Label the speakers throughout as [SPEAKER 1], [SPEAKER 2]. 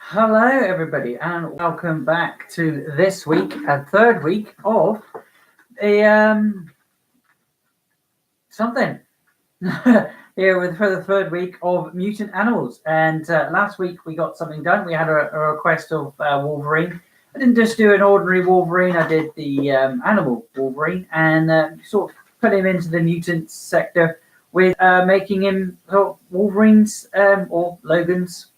[SPEAKER 1] Hello, everybody, and welcome back to this week, a third week of a something here for the third week of Mutant Animals. And last week we got something done. We had a request of Wolverine. I didn't just do an ordinary Wolverine. I did the animal Wolverine and sort of put him into the mutant sector with making him sort of Wolverine's or Logan's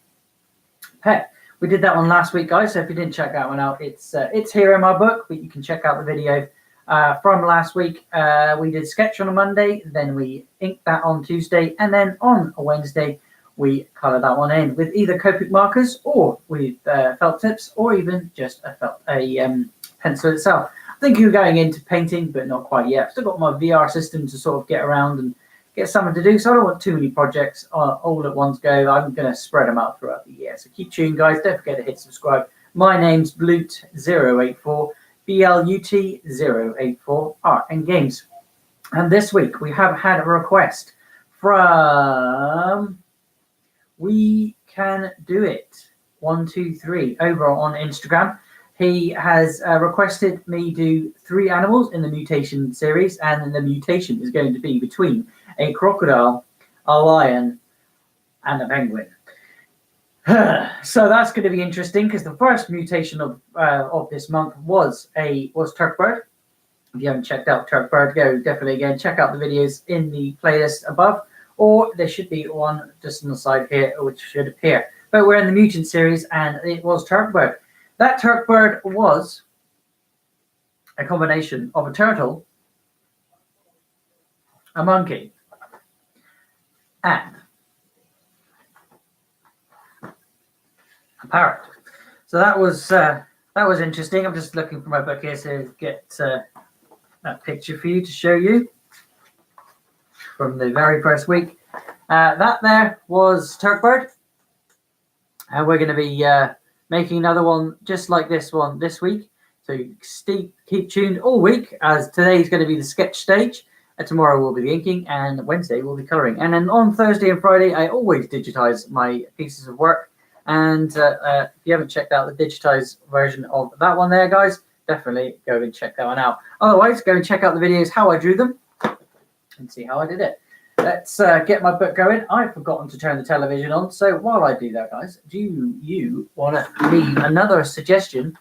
[SPEAKER 1] pet. We did that one last week, guys. So if you didn't check that one out, it's here in my book, but you can check out the video from last week. We did sketch on a Monday, then we inked that on Tuesday, and then on a Wednesday we colored that one in with either Copic markers or with felt tips, or even just a pencil itself. I think you're going into painting, but not quite yet. I've still got my VR system to sort of get around and get something to do, so I don't want too many projects all at once go. I'm going to spread them out throughout the year, so keep tuned, guys. Don't forget to hit subscribe. My name's Blut084, BLUT084, Art and Games. And this week we have had a request from We Can Do It 123 over on Instagram. He has requested me do 3 animals in the mutation series, and the mutation is going to be between a crocodile, a lion, and a penguin. So that's going to be interesting because the first mutation of this month was Turkbird. If you haven't checked out Turkbird, go definitely again check out the videos in the playlist above, or there should be one just on the side here which should appear. But we're in the mutant series, and it was Turkbird. That Turkbird was a combination of a turtle, a monkey, and a parrot. So that was interesting. I'm just looking for my book here to get that picture for you to show you from the very first week. That there was Turkbird, and we're going to be making another one just like this one this week. So keep tuned all week, as today is going to be the sketch stage. Tomorrow will be the inking, and Wednesday will be colouring. And then on Thursday and Friday, I always digitise my pieces of work. And if you haven't checked out the digitised version of that one there, guys, definitely go and check that one out. Otherwise, go and check out the videos how I drew them and see how I did it. Let's get my book going. I've forgotten to turn the television on. So while I do that, guys, do you want to leave another suggestion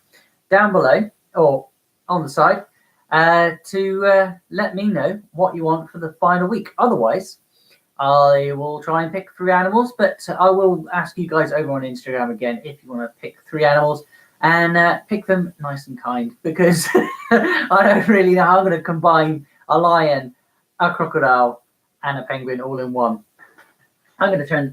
[SPEAKER 1] down below or on the side to let me know what you want for the final week? Otherwise, I will try and pick 3 animals, but I will ask you guys over on Instagram again if you want to pick 3 animals, and pick them nice and kind, because I don't really know how I'm going to combine a lion, a crocodile, and a penguin all in one. I'm going to turn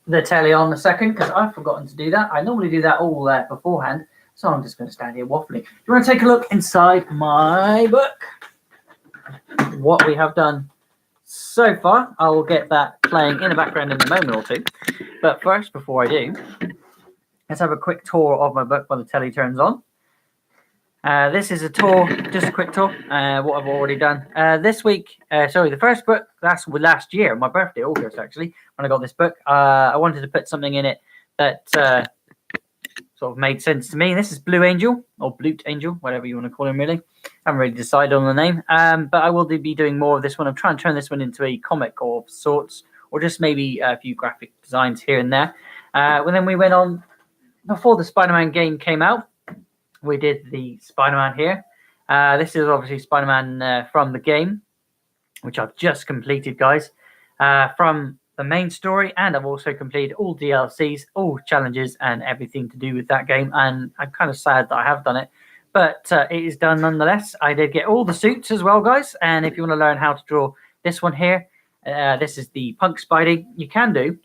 [SPEAKER 1] the telly on a second because I've forgotten to do that. I normally do that all beforehand, so I'm just going to stand here waffling. You want to take a look inside my book, what we have done so far. I will get that playing in the background in a moment or two. But first, before I do, let's have a quick tour of my book while the telly turns on. This is a tour, just a quick tour, what I've already done. This week, the first book, that's last year, my birthday, August actually, when I got this book. I wanted to put something in it that sort of made sense to me. This is Blue Angel, or Blute Angel, whatever you want to call him, really. I haven't really decided on the name, but I will be doing more of this one. I'm trying to turn this one into a comic of sorts, or just maybe a few graphic designs here and there. And then we went on, before the Spider-Man game came out, we did the Spider-Man here. This is obviously Spider-Man from the game, which I've just completed, guys, from the main story, and I've also completed all DLCs, all challenges, and everything to do with that game. And I'm kind of sad that I have done it, but it is done nonetheless. I did get all the suits as well, guys. And if you want to learn how to draw this one here, this is the Punk Spidey. You can do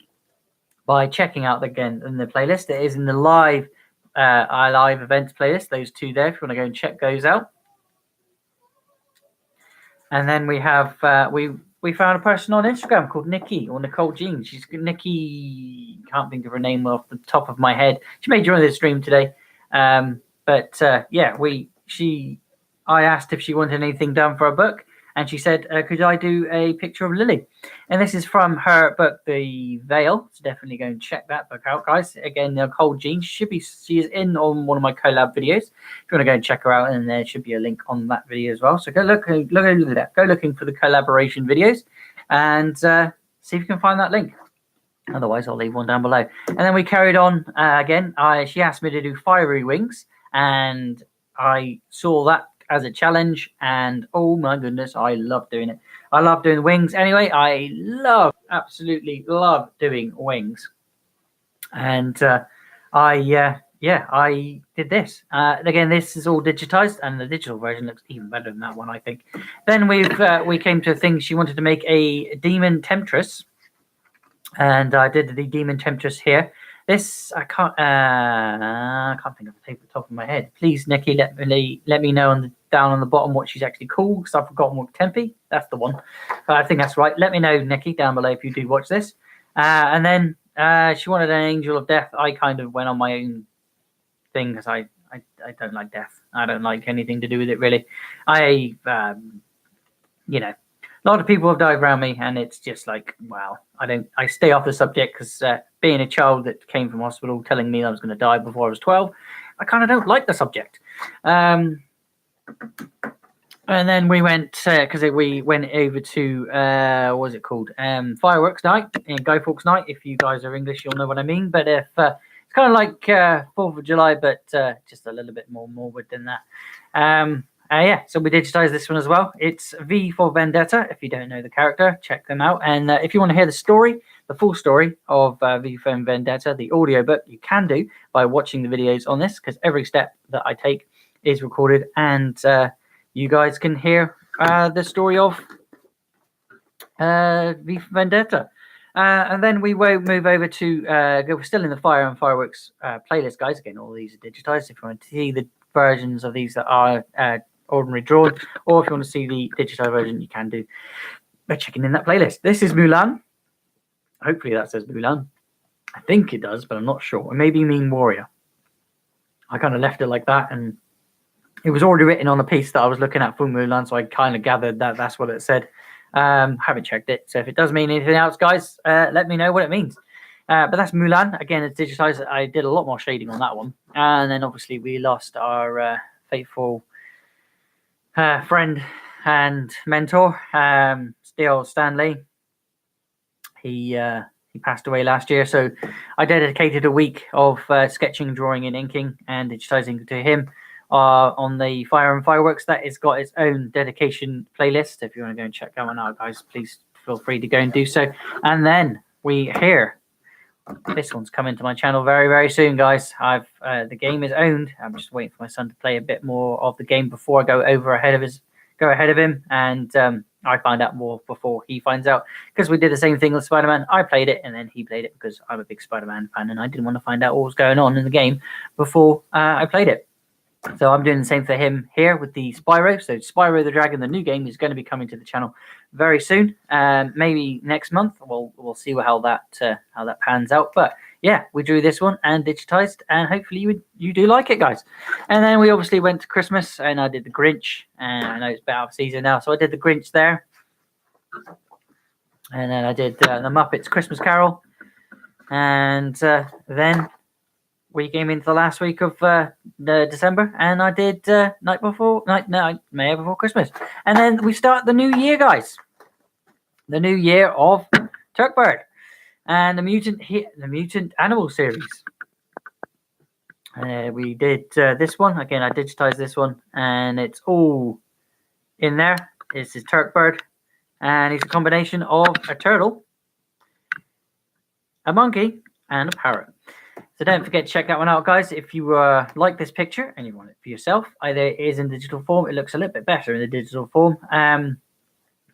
[SPEAKER 1] by checking out again in the playlist. It is in the live events playlist. Those 2 there. If you want to go and check those out. And then we have we found a person on Instagram called Nikki, or Nicole Jean. She's Nikki. Can't think of her name off the top of my head. She may join the stream today. I asked if she wanted anything done for a book, and she said, could I do a picture of Lily? And this is from her book, The Veil. So definitely go and check that book out, guys. Again, Nicole Jean, she is in on one of my collab videos. If you want to go and check her out, and there should be a link on that video as well. So go looking for the collaboration videos, and see if you can find that link. Otherwise, I'll leave one down below. And then we carried on again. She asked me to do fiery wings, and I saw that as a challenge, and oh my goodness, I love doing it. I love doing wings. Anyway, I absolutely love doing wings. And I did this. Again, this is all digitized, and the digital version looks even better than that one, I think. Then we came to a thing. She wanted to make a demon temptress, and I did the demon temptress here. This I can't think of the top of my head. Please, Nikki, let me know down on the bottom what she's actually called, because I've forgotten what Tempe. That's the one. I think that's right. Let me know, Nikki, down below if you do watch this. And then she wanted an angel of death. I kind of went on my own thing because I don't like death. I don't like anything to do with it, really. A lot of people have died around me, and it's just like, wow, I stay off the subject because being a child that came from hospital telling me I was going to die before I was 12, I kind of don't like the subject. And then we went, because we went over to, what was it called? Fireworks night, in Guy Fawkes night. If you guys are English, you'll know what I mean. But if it's kind of like 4th of July, but just a little bit more morbid than that. So we digitized this one as well. It's V for Vendetta. If you don't know the character, check them out. And if you want to hear the story, the full story of V for Vendetta, the audiobook, you can do by watching the videos on this, because every step that I take is recorded, and you guys can hear the story of V for Vendetta. And then we will move over to, we're still in the Fire and Fireworks playlist, guys. Again, all these are digitized. If you want to see the versions of these that are ordinary drawn, or if you want to see the digitized version, you can do by checking in that playlist. This is Mulan. Hopefully that says Mulan. I think it does, but I'm not sure. It maybe mean warrior. I kind of left it like that, and it was already written on a piece that I was looking at for Mulan, so I kind of gathered that that's what it said. Haven't checked it, so if it does mean anything else, guys, let me know what it means. But that's Mulan. Again, it's digitized. I did a lot more shading on that one. And then obviously we lost our faithful friend and mentor, still Stanley. He passed away last year, so I dedicated a week of sketching, drawing, and inking, and digitizing to him on the Fire and Fireworks. That has got its own dedication playlist. If you want to go and check that one out, guys, please feel free to go and do so. And then we hear this one's coming to my channel very, very soon, guys. I've the game is owned. I'm just waiting for my son to play a bit more of the game before I go ahead of him, and I find out more before he finds out, because we did the same thing with Spider-Man. I played it, and then he played it, because I'm a big Spider-Man fan, and I didn't want to find out what was going on in the game before I played it. So I'm doing the same for him here with the Spyro. So Spyro the Dragon, the new game, is going to be coming to the channel very soon. Maybe next month. We'll see how that pans out. But yeah, we drew this one and digitized, and hopefully you do like it, guys. And then we obviously went to Christmas, and I did the Grinch. And I know it's about out of season now, so I did the Grinch there. And then I did the Muppets Christmas Carol. And then we came into the last week of December, and I did May before Christmas. And then we start the new year, guys. The new year of Turkbird and the Mutant Animal series. We did this one. Again, I digitized this one, and it's all in there. This is Turkbird, and he's a combination of a turtle, a monkey, and a parrot. So don't forget to check that one out, guys. If you like this picture and you want it for yourself, either it is in digital form. It looks a little bit better in the digital form,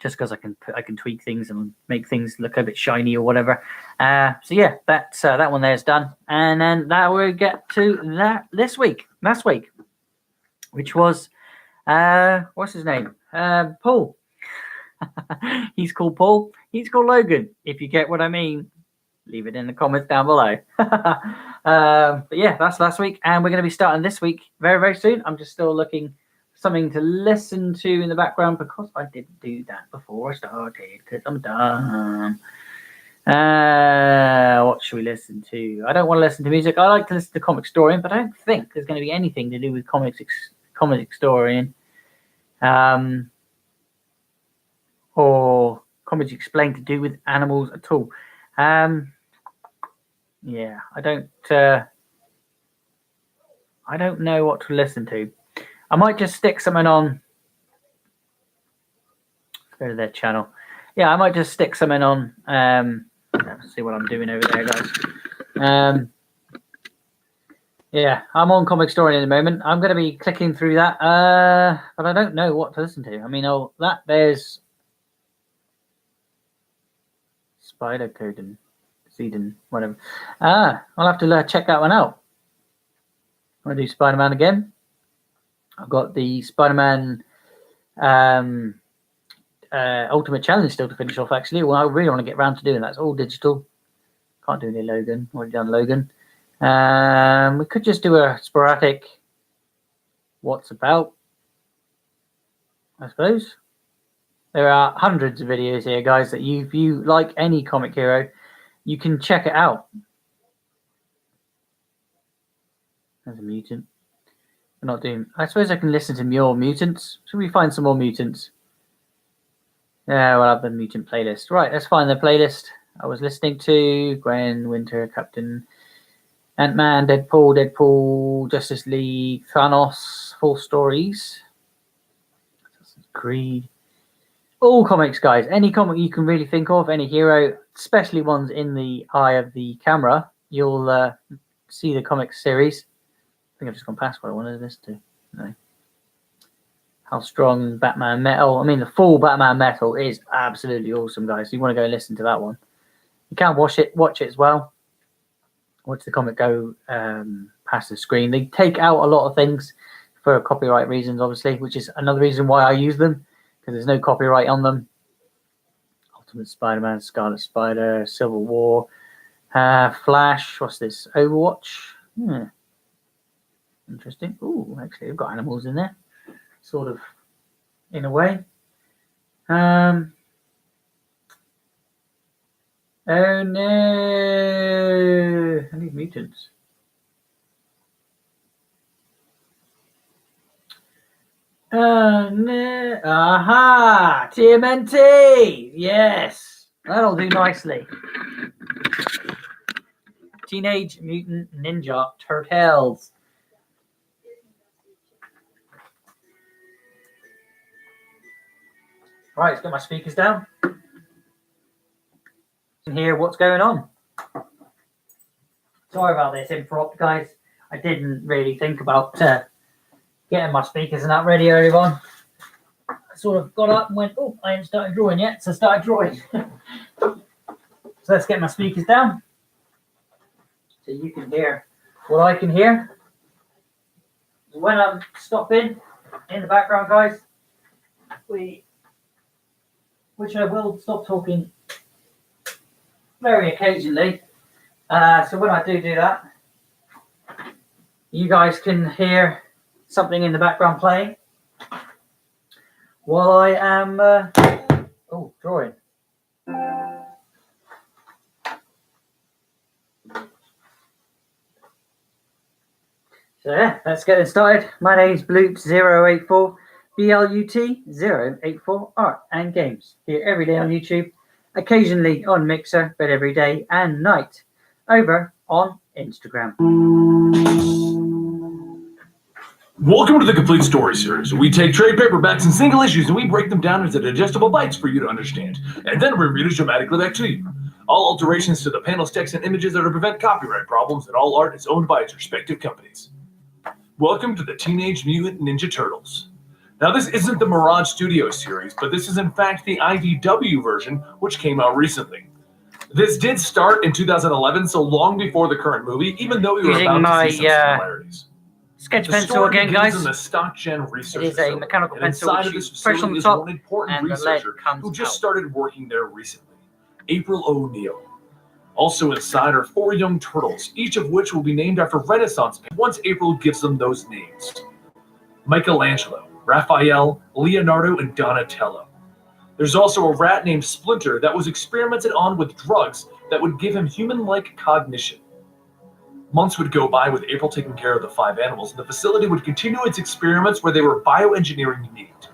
[SPEAKER 1] just because I can tweak things and make things look a bit shiny or whatever. So yeah, that's that one there is done, and then that we get to last week, which was what's his name? Paul. He's called Paul. He's called Logan. If you get what I mean, leave it in the comments down below. But yeah, that's last week, and we're going to be starting this week very, very soon. I'm just still looking something to listen to in the background because I didn't do that before I started because I'm dumb. What should we listen to? I don't want to listen to music. I like to listen to Comic Historian, but I don't think there's going to be anything to do with Comic Historian or Comics Explained to do with animals at all. Yeah, I don't know what to listen to. I might just stick something on. Let's go to their channel. Yeah, I might just stick something on. Let's see what I'm doing over there, guys. Yeah, I'm on Comic Historian at the moment. I'm going to be clicking through that, but I don't know what to listen to. I mean, there's Spider Coden, Seeden, whatever. I'll have to check that one out. I'm going to do Spider-Man again. I've got the Spider-Man Ultimate Challenge still to finish off, actually. Well, I really want to get around to doing that. It's all digital. Can't do any Logan. Already done Logan. We could just do a sporadic what's about, I suppose. There are hundreds of videos here, guys, that if you like any comic hero, you can check it out. There's a mutant. We're not doing... I suppose I can listen to more mutants. Should we find some more mutants? Yeah, we'll have the mutant playlist. Right, let's find the playlist I was listening to. Gwen, Winter, Captain, Ant-Man, Deadpool, Justice League, Thanos, Full Stories, Creed. All comics, guys. Any comic you can really think of, any hero, especially ones in the eye of the camera, you'll see the comic series. I think I've just gone past what I wanted to listen to. No. How strong Batman Metal. I mean, the full Batman Metal is absolutely awesome, guys. So you want to go listen to that one. You can watch it as well. Watch the comic go past the screen. They take out a lot of things for copyright reasons, obviously, which is another reason why I use them, because there's no copyright on them. Ultimate Spider-Man, Scarlet Spider, Civil War, Flash. What's this? Overwatch. Interesting. Ooh, actually, we've got animals in there, sort of, in a way. Oh no! I need mutants. Oh no! Aha! TMNT! Yes! That'll do nicely. Teenage Mutant Ninja Turtles. Right, let's get my speakers down. And hear what's going on. Sorry about this improp, guys. I didn't really think about getting my speakers and that ready earlier on. I sort of got up and went, oh, I haven't started drawing yet, so I started drawing. So let's get my speakers down so you can hear what I can hear. When I'm stopping in the background, guys, which I will stop talking very occasionally. So when I do that, you guys can hear something in the background playing while I am drawing. So yeah, let's get it started. My name's Bloop084, BLUT084, Art and Games. Here every day on YouTube, occasionally on Mixer, but every day and night over on Instagram.
[SPEAKER 2] Welcome to the Complete Story Series. We take trade paperbacks and single issues and we break them down into digestible bites for you to understand, and then we read it dramatically back to you. All alterations to the panels, text, and images are to prevent copyright problems, and all art is owned by its respective companies. Welcome to the Teenage Mutant Ninja Turtles. Now, this isn't the Mirage Studios series, but this is in fact the IDW version, which came out recently. This did start in 2011, so long before the current movie, even though we were about to see some similarities.
[SPEAKER 1] Sketch pencil again, guys.
[SPEAKER 2] In the Stock Gen research
[SPEAKER 1] it is a mechanical pencil
[SPEAKER 2] inside of this facility is one important researcher who just started working there recently, April O'Neil. Also inside are 4 young turtles, each of which will be named after Renaissance painters once April gives them those names. Michelangelo, Raphael, Leonardo, and Donatello. There's also a rat named Splinter that was experimented on with drugs that would give him human-like cognition. Months would go by with April taking care of the 5 animals, and the facility would continue its experiments where they were bioengineering meat.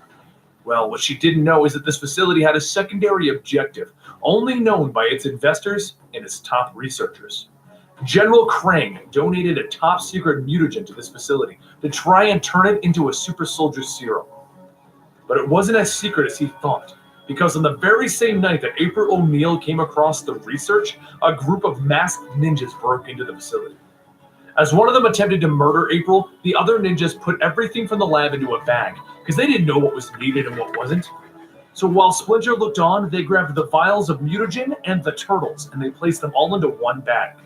[SPEAKER 2] Well, what she didn't know is that this facility had a secondary objective, only known by its investors and its top researchers. General Krang donated a top-secret mutagen to this facility to try and turn it into a super soldier serum. But it wasn't as secret as he thought, because on the very same night that April O'Neil came across the research, a group of masked ninjas broke into the facility. As one of them attempted to murder April, the other ninjas put everything from the lab into a bag, because they didn't know what was needed and what wasn't. So while Splinter looked on, they grabbed the vials of mutagen and the turtles, and they placed them all into one bag.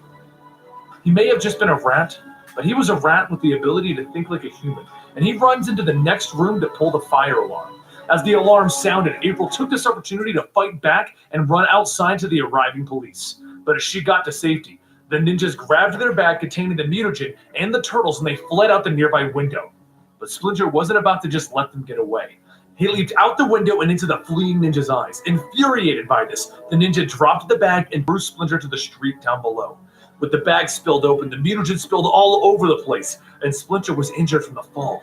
[SPEAKER 2] He may have just been a rat, but he was a rat with the ability to think like a human, and he runs into the next room to pull the fire alarm. As the alarm sounded, April took this opportunity to fight back and run outside to the arriving police. But as she got to safety, the ninjas grabbed their bag containing the mutagen and the turtles, and they fled out the nearby window. But Splinter wasn't about to just let them get away. He leaped out the window and into the fleeing ninja's eyes. Infuriated by this, the ninja dropped the bag and threw Splinter to the street down below. With the bag spilled open, the mutagen spilled all over the place, and Splinter was injured from the fall.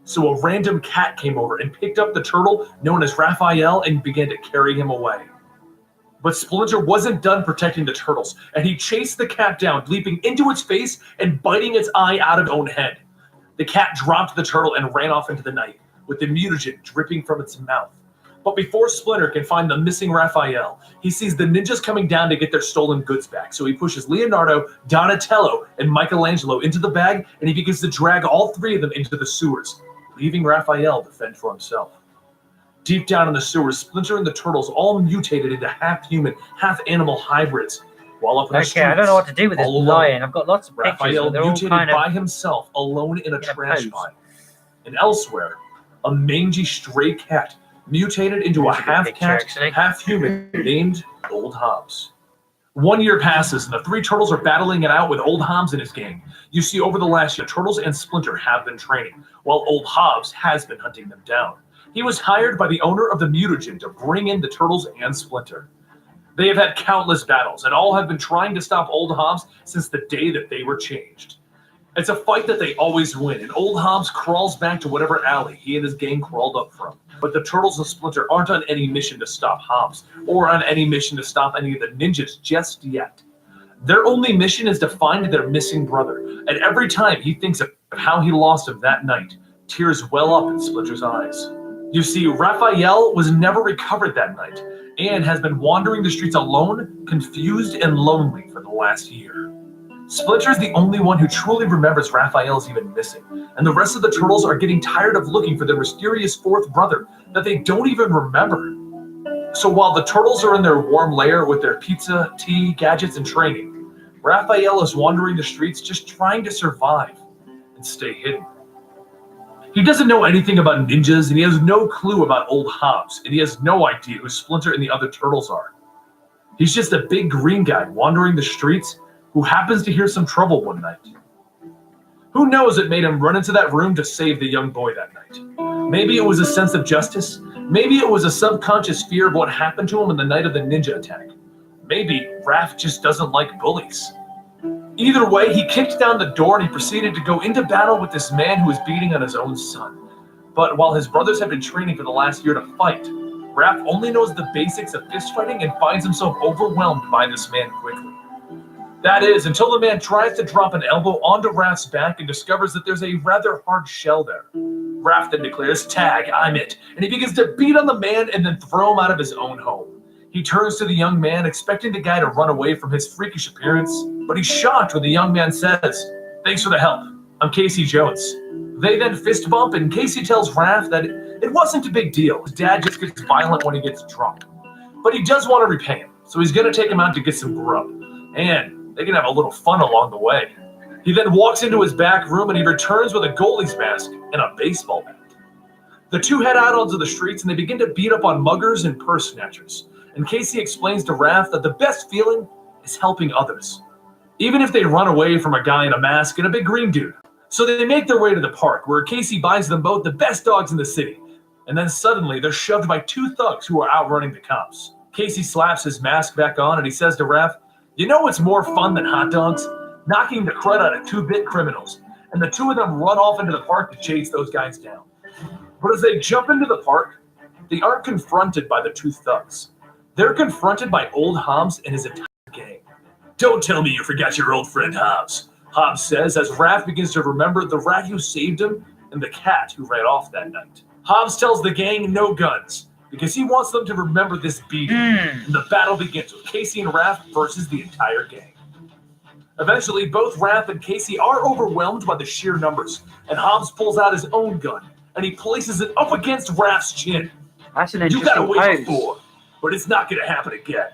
[SPEAKER 2] So a random cat came over and picked up the turtle known as Raphael and began to carry him away. But Splinter wasn't done protecting the turtles, and he chased the cat down, leaping into its face and biting its eye out of its own head. The cat dropped the turtle and ran off into the night, with the mutagen dripping from its mouth. But before Splinter can find the missing Raphael, he sees the ninjas coming down to get their stolen goods back. So he pushes Leonardo, Donatello, and Michelangelo into the bag, and he begins to drag all 3 of them into the sewers, leaving Raphael to fend for himself. Deep down in the sewers, Splinter and the turtles all mutated into half-human, half-animal hybrids. While up in the streets,
[SPEAKER 1] I don't know what to do with this lion. I've got lots of pictures.
[SPEAKER 2] Raphael
[SPEAKER 1] They're all
[SPEAKER 2] mutated
[SPEAKER 1] kind of
[SPEAKER 2] by himself, alone in a trash pile. And elsewhere, a mangy stray cat mutated into a half-cat, half-human named Old Hobbs. 1 year passes, and the 3 turtles are battling it out with Old Hobbs and his gang. You see, over the last year, Turtles and Splinter have been training, while Old Hobbs has been hunting them down. He was hired by the owner of the mutagen to bring in the Turtles and Splinter. They have had countless battles, and all have been trying to stop Old Hobbs since the day that they were changed. It's a fight that they always win, and Old Hobbs crawls back to whatever alley he and his gang crawled up from. But the Turtles and Splinter aren't on any mission to stop Hobbs, or on any mission to stop any of the ninjas just yet. Their only mission is to find their missing brother, and every time he thinks of how he lost him that night, tears well up in Splinter's eyes. You see, Raphael was never recovered that night, and has been wandering the streets alone, confused, and lonely for the last year. Splinter is the only one who truly remembers Raphael is even missing, and the rest of the turtles are getting tired of looking for their mysterious 4th brother that they don't even remember. So while the turtles are in their warm lair with their pizza, tea, gadgets, and training, Raphael is wandering the streets just trying to survive and stay hidden. He doesn't know anything about ninjas, and he has no clue about Old Hobbs, and he has no idea who Splinter and the other turtles are. He's just a big green guy wandering the streets who happens to hear some trouble one night. Who knows it made him run into that room to save the young boy that night? Maybe it was a sense of justice. Maybe it was a subconscious fear of what happened to him on the night of the ninja attack. Maybe Raph just doesn't like bullies. Either way, he kicked down the door and he proceeded to go into battle with this man who was beating on his own son. But while his brothers have been training for the last year to fight, Raph only knows the basics of fist fighting and finds himself overwhelmed by this man quickly. That is, until the man tries to drop an elbow onto Raph's back and discovers that there's a rather hard shell there. Raph then declares, "Tag, I'm it," and he begins to beat on the man and then throw him out of his own home. He turns to the young man, expecting the guy to run away from his freakish appearance, but he's shocked when the young man says, "Thanks for the help. I'm Casey Jones." They then fist bump, and Casey tells Raph that it wasn't a big deal. His dad just gets violent when he gets drunk. But he does want to repay him, so he's going to take him out to get some grub. And they can have a little fun along the way. He then walks into his back room and he returns with a goalie's mask and a baseball bat. The two head out onto the streets and they begin to beat up on muggers and purse snatchers. And Casey explains to Raph that the best feeling is helping others, even if they run away from a guy in a mask and a big green dude. So they make their way to the park, where Casey buys them both the best dogs in the city. And then suddenly, they're shoved by two thugs who are outrunning the cops. Casey slaps his mask back on and he says to Raph, "You know what's more fun than hot dogs? Knocking the crud out of two-bit criminals." And the two of them run off into the park to chase those guys down. But as they jump into the park, they aren't confronted by the two thugs. They're confronted by old Hobbs and his entire gang. "Don't tell me you forgot your old friend Hobbs," Hobbs says as Raph begins to remember the rat who saved him and the cat who ran off that night. Hobbs tells the gang no guns because he wants them to remember this beating. And the battle begins with Casey and Raph versus the entire gang. Eventually, both Raph and Casey are overwhelmed by the sheer numbers, and Hobbs pulls out his own gun and he places it up against Raph's chin.
[SPEAKER 1] That's an
[SPEAKER 2] "You
[SPEAKER 1] interesting
[SPEAKER 2] gotta wait
[SPEAKER 1] pose.
[SPEAKER 2] before, but it's not gonna happen again."